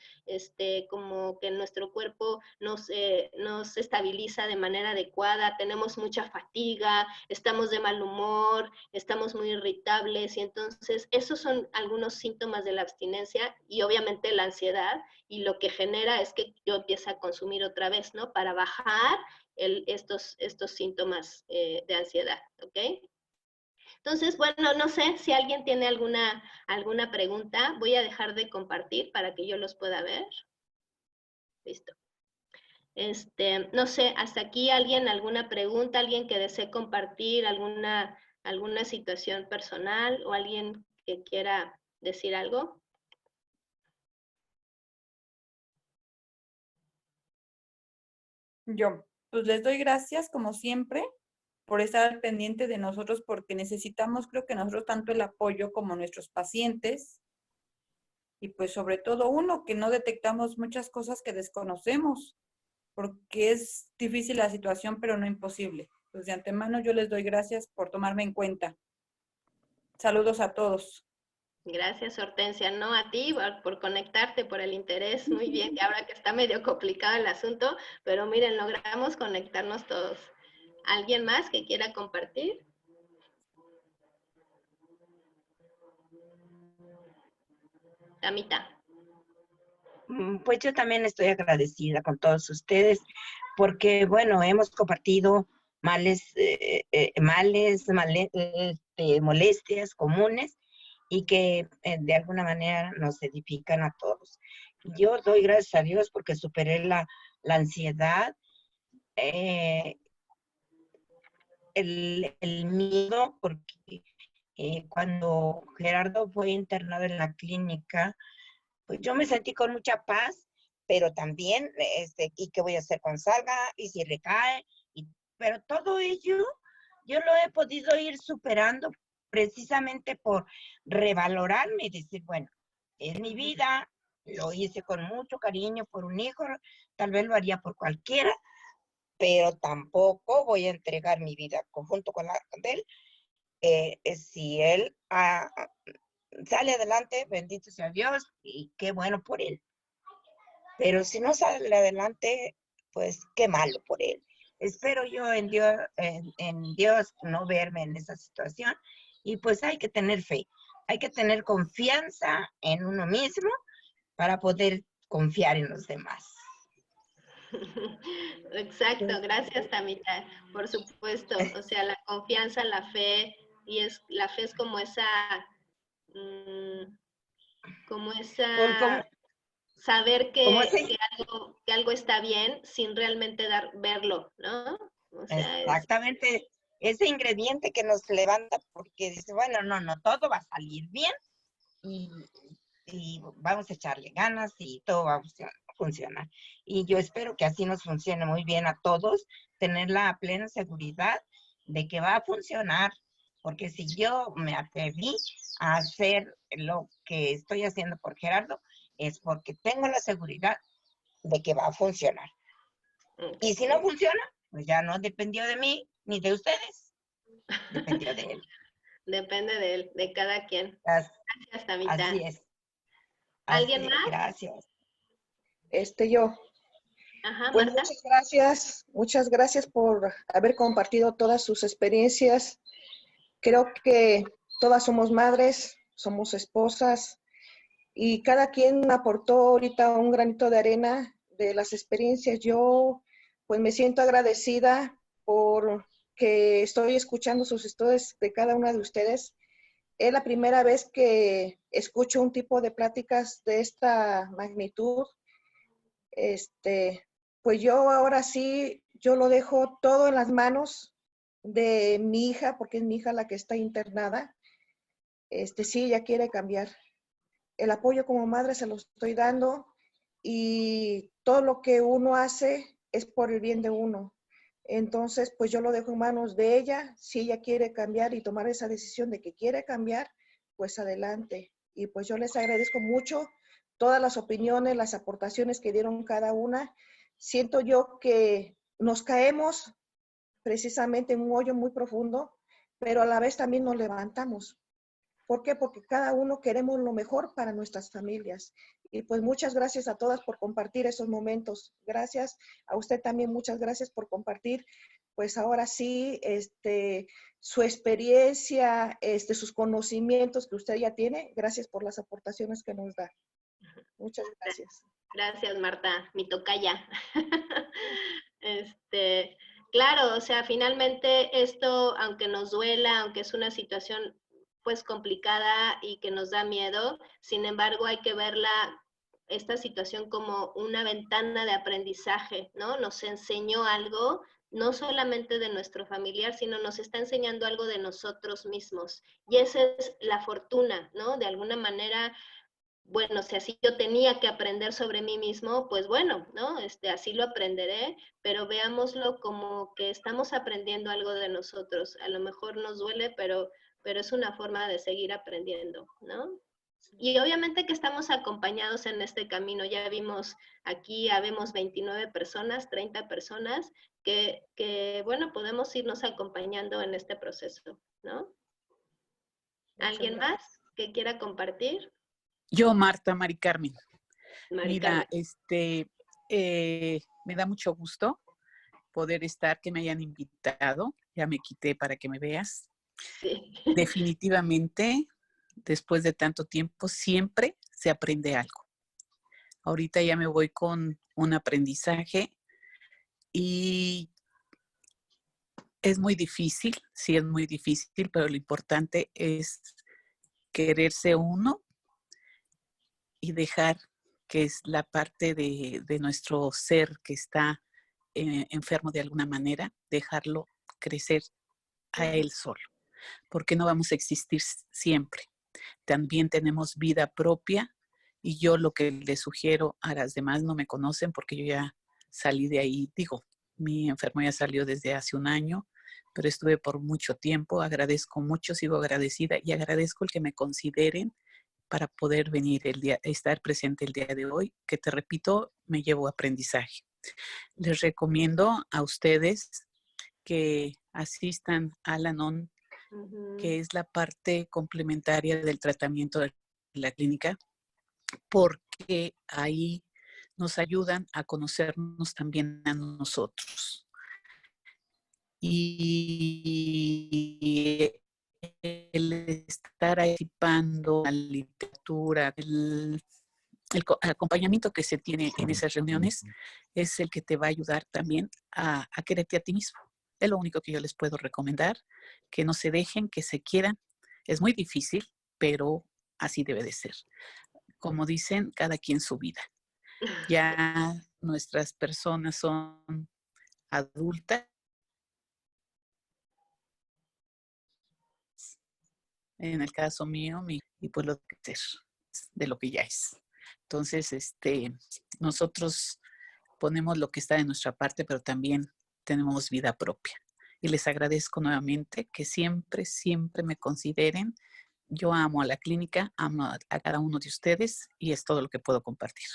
Speaker 1: como que nuestro cuerpo no se estabiliza de manera adecuada, tenemos mucha fatiga, estamos de mal humor, estamos muy irritables, y entonces esos son algunos síntomas de la abstinencia y obviamente la ansiedad, y lo que genera es que yo empiece a consumir otra vez, ¿no? Para bajar estos síntomas de ansiedad, ¿ok? Entonces, bueno, no sé si alguien tiene alguna pregunta. Voy a dejar de compartir para que yo los pueda ver. Listo. No sé, hasta aquí alguna pregunta, alguien que desee compartir alguna situación personal o alguien que quiera decir algo.
Speaker 4: Yo, pues les doy gracias como siempre por estar al pendiente de nosotros porque necesitamos, creo que nosotros, tanto el apoyo como nuestros pacientes y pues sobre todo uno, que no detectamos muchas cosas que desconocemos porque es difícil la situación, pero no imposible. Pues de antemano yo les doy gracias por tomarme en cuenta. Saludos a todos.
Speaker 1: Gracias, Hortensia. No, a ti por conectarte, por el interés. Muy bien, ahora que está medio complicado el asunto, pero miren, logramos conectarnos todos. ¿Alguien más que quiera compartir? Tamita.
Speaker 2: Pues yo también estoy agradecida con todos ustedes porque, bueno, hemos compartido molestias comunes y que de alguna manera nos edifican a todos. Yo doy gracias a Dios porque superé la ansiedad, el miedo, porque cuando Gerardo fue internado en la clínica, pues yo me sentí con mucha paz, pero también, ¿y qué voy a hacer cuando salga? ¿Y si recae? Pero todo ello yo lo he podido ir superando precisamente por revalorarme y decir, bueno, es mi vida, lo hice con mucho cariño por un hijo, tal vez lo haría por cualquiera, pero tampoco voy a entregar mi vida junto con la de él. Si él sale adelante, bendito sea Dios, y qué bueno por él. Pero si no sale adelante, pues qué malo por él. Espero yo en Dios no verme en esa situación, y pues hay que tener fe, hay que tener confianza en uno mismo para poder confiar en los demás.
Speaker 1: Exacto, gracias Tamita, por supuesto, o sea, la confianza, la fe, y la fe es como esa, saber que algo está bien sin realmente verlo, ¿no? O sea,
Speaker 2: exactamente, ese ingrediente que nos levanta porque dice, bueno, no, todo va a salir bien y vamos a echarle ganas y todo va a funcionar. Y yo espero que así nos funcione muy bien a todos, tener la plena seguridad de que va a funcionar, porque si yo me atreví a hacer lo que estoy haciendo por Gerardo, es porque tengo la seguridad de que va a funcionar. Y si no funciona, pues ya no dependió de mí ni de ustedes, dependió de él.
Speaker 1: Depende de él, de cada quien. Gracias, Tamita.
Speaker 2: Así es.
Speaker 1: ¿Alguien más?
Speaker 2: Gracias.
Speaker 8: Yo.
Speaker 1: Ajá,
Speaker 8: pues
Speaker 1: Marta.
Speaker 8: muchas gracias por haber compartido todas sus experiencias. Creo que todas somos madres, somos esposas y cada quien aportó ahorita un granito de arena de las experiencias. Yo pues me siento agradecida por que estoy escuchando sus historias de cada una de ustedes. Es la primera vez que escucho un tipo de pláticas de esta magnitud. Pues yo ahora sí, yo lo dejo todo en las manos de mi hija, porque es mi hija la que está internada. Sí, ella quiere cambiar. El apoyo como madre se lo estoy dando y todo lo que uno hace es por el bien de uno. Entonces, pues yo lo dejo en manos de ella. Si ella quiere cambiar y tomar esa decisión de que quiere cambiar, pues adelante. Y pues yo les agradezco mucho todas las opiniones, las aportaciones que dieron cada una. Siento yo que nos caemos precisamente en un hoyo muy profundo, pero a la vez también nos levantamos. ¿Por qué? Porque cada uno queremos lo mejor para nuestras familias. Y pues muchas gracias a todas por compartir esos momentos. Gracias a usted también, muchas gracias por compartir, pues ahora sí, su experiencia, sus conocimientos que usted ya tiene. Gracias por las aportaciones que nos da. Muchas gracias.
Speaker 1: Gracias, Marta, mi tocaya. Claro, o sea, finalmente esto, aunque nos duela, aunque es una situación pues complicada y que nos da miedo, sin embargo hay que verla, esta situación, como una ventana de aprendizaje, ¿no? Nos enseñó algo, no solamente de nuestro familiar, sino nos está enseñando algo de nosotros mismos. Y esa es la fortuna, ¿no? De alguna manera, bueno, si así yo tenía que aprender sobre mí mismo, pues bueno, ¿no? Así lo aprenderé, pero veámoslo como que estamos aprendiendo algo de nosotros. A lo mejor nos duele, pero es una forma de seguir aprendiendo, ¿no? Y obviamente que estamos acompañados en este camino. Ya vimos aquí, habemos 29 personas, 30 personas, que bueno, podemos irnos acompañando en este proceso, ¿no? ¿Alguien más que quiera compartir?
Speaker 6: Yo, Marta, Mari Carmen.
Speaker 1: Mira,
Speaker 6: me da mucho gusto poder estar, que me hayan invitado. Ya me quité para que me veas. Sí. Definitivamente, después de tanto tiempo, siempre se aprende algo. Ahorita ya me voy con un aprendizaje y es muy difícil, sí es muy difícil, pero lo importante es quererse uno y dejar que es la parte de nuestro ser que está enfermo de alguna manera, dejarlo crecer a él solo, porque no vamos a existir siempre. También tenemos vida propia y yo lo que le sugiero a las demás, no me conocen porque yo ya salí de ahí, digo, mi enfermedad salió desde hace un año, pero estuve por mucho tiempo, agradezco mucho, sigo agradecida y agradezco el que me consideren para poder venir estar presente el día de hoy, que te repito, me llevo aprendizaje. Les recomiendo a ustedes que asistan a Al-Anon, que es la parte complementaria del tratamiento de la clínica, porque ahí nos ayudan a conocernos también a nosotros. Y el estar participando en la literatura, el acompañamiento que se tiene en esas reuniones es el que te va a ayudar también a quererte a ti mismo. Es lo único que yo les puedo recomendar, que no se dejen, que se quieran. Es muy difícil, pero así debe de ser. Como dicen, cada quien su vida. Ya nuestras personas son adultas. En el caso mío, y pues lo que es, de lo que ya es. Entonces, nosotros ponemos lo que está de nuestra parte, pero también tenemos vida propia. Y les agradezco nuevamente que siempre, siempre me consideren. Yo amo a la clínica, amo a cada uno de ustedes y es todo lo que puedo compartir.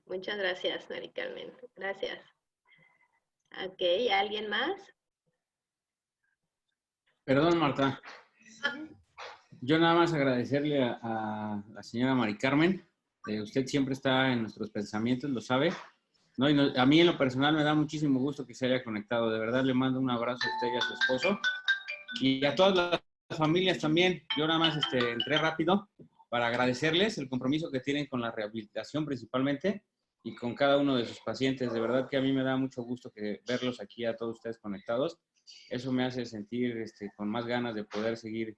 Speaker 1: Muchas gracias, Mari Carmen. Gracias. Ok, ¿alguien más?
Speaker 9: Perdón, Marta. Yo nada más agradecerle a la señora Mari Carmen. Usted siempre está en nuestros pensamientos, lo sabe. ¿No? Y a mí en lo personal me da muchísimo gusto que se haya conectado. De verdad le mando un abrazo a usted y a su esposo. Y a todas las familias también. Yo nada más entré rápido para agradecerles el compromiso que tienen con la rehabilitación principalmente y con cada uno de sus pacientes. De verdad que a mí me da mucho gusto verlos aquí a todos ustedes conectados. Eso me hace sentir con más ganas de poder seguir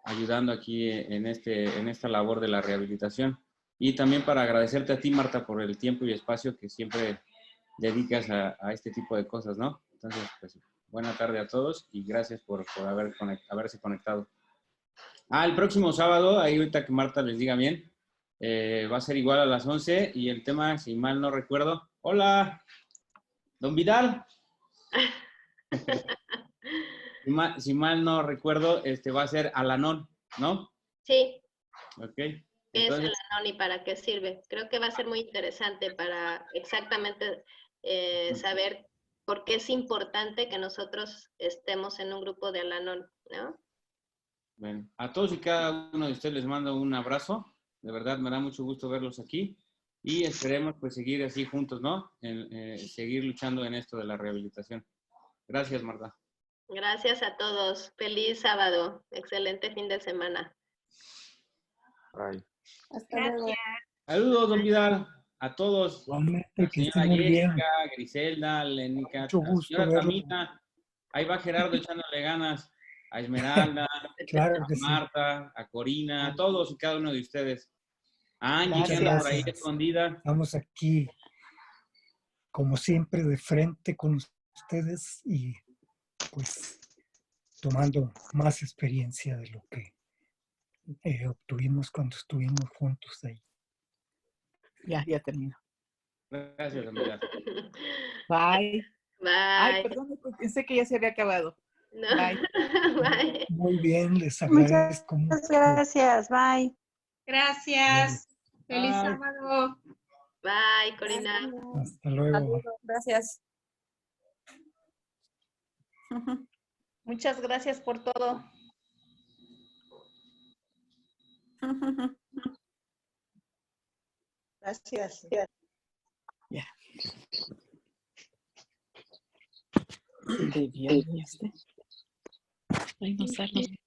Speaker 9: ayudando aquí en esta labor de la rehabilitación. Y también para agradecerte a ti, Marta, por el tiempo y espacio que siempre dedicas a este tipo de cosas, ¿no? Entonces, pues, buena tarde a todos y gracias por haberse conectado. El próximo sábado, ahí ahorita que Marta les diga bien, va a ser igual a las 11 y el tema, si mal no recuerdo. ¡Hola! ¿Don Vidal? Si mal no recuerdo, va a ser Al-Anon, ¿no?
Speaker 1: Sí.
Speaker 9: Ok.
Speaker 1: ¿Qué
Speaker 9: entonces,
Speaker 1: es Al-Anon y para qué sirve? Creo que va a ser muy interesante para exactamente saber por qué es importante que nosotros estemos en un grupo de Al-Anon, ¿no?
Speaker 9: Bueno, a todos y cada uno de ustedes les mando un abrazo. De verdad, me da mucho gusto verlos aquí y esperemos pues seguir así juntos, ¿no? Seguir luchando en esto de la rehabilitación. Gracias, Marta.
Speaker 1: Gracias a todos. Feliz sábado. Excelente fin de semana.
Speaker 9: Bye.
Speaker 4: Hasta luego.
Speaker 9: Saludos, don Vidal, a todos.
Speaker 10: Igualmente, que estén
Speaker 9: Señora
Speaker 10: muy bien.
Speaker 9: Jessica, Griselda, Lenica,
Speaker 10: Mucho gusto
Speaker 9: señora
Speaker 10: verlo.
Speaker 9: Tamina. Ahí va Gerardo echándole ganas. A Esmeralda,
Speaker 10: Claro que
Speaker 9: a
Speaker 10: sí.
Speaker 9: Marta, a Corina, a todos y cada uno de ustedes. A Angie,
Speaker 10: Muchas
Speaker 9: que anda por ahí
Speaker 10: gracias.
Speaker 9: escondida.
Speaker 10: Estamos aquí, como siempre, de frente con ustedes y pues tomando más experiencia de lo que obtuvimos cuando estuvimos juntos ahí.
Speaker 6: Ya termino.
Speaker 9: Gracias, don Vidal.
Speaker 6: Bye.
Speaker 1: Bye.
Speaker 6: Ay, perdón, pensé que ya se había acabado.
Speaker 1: No.
Speaker 6: Bye.
Speaker 1: Bye.
Speaker 10: Muy bien, les agradezco mucho.
Speaker 4: Muchas gracias. Bye.
Speaker 5: Gracias. Feliz
Speaker 9: Bye.
Speaker 5: sábado.
Speaker 1: Bye, Corina.
Speaker 10: Hasta luego.
Speaker 4: Saludos. Gracias.
Speaker 3: Muchas gracias por todo.
Speaker 8: Gracias.
Speaker 6: Ya. De viernes. Ay, no sale.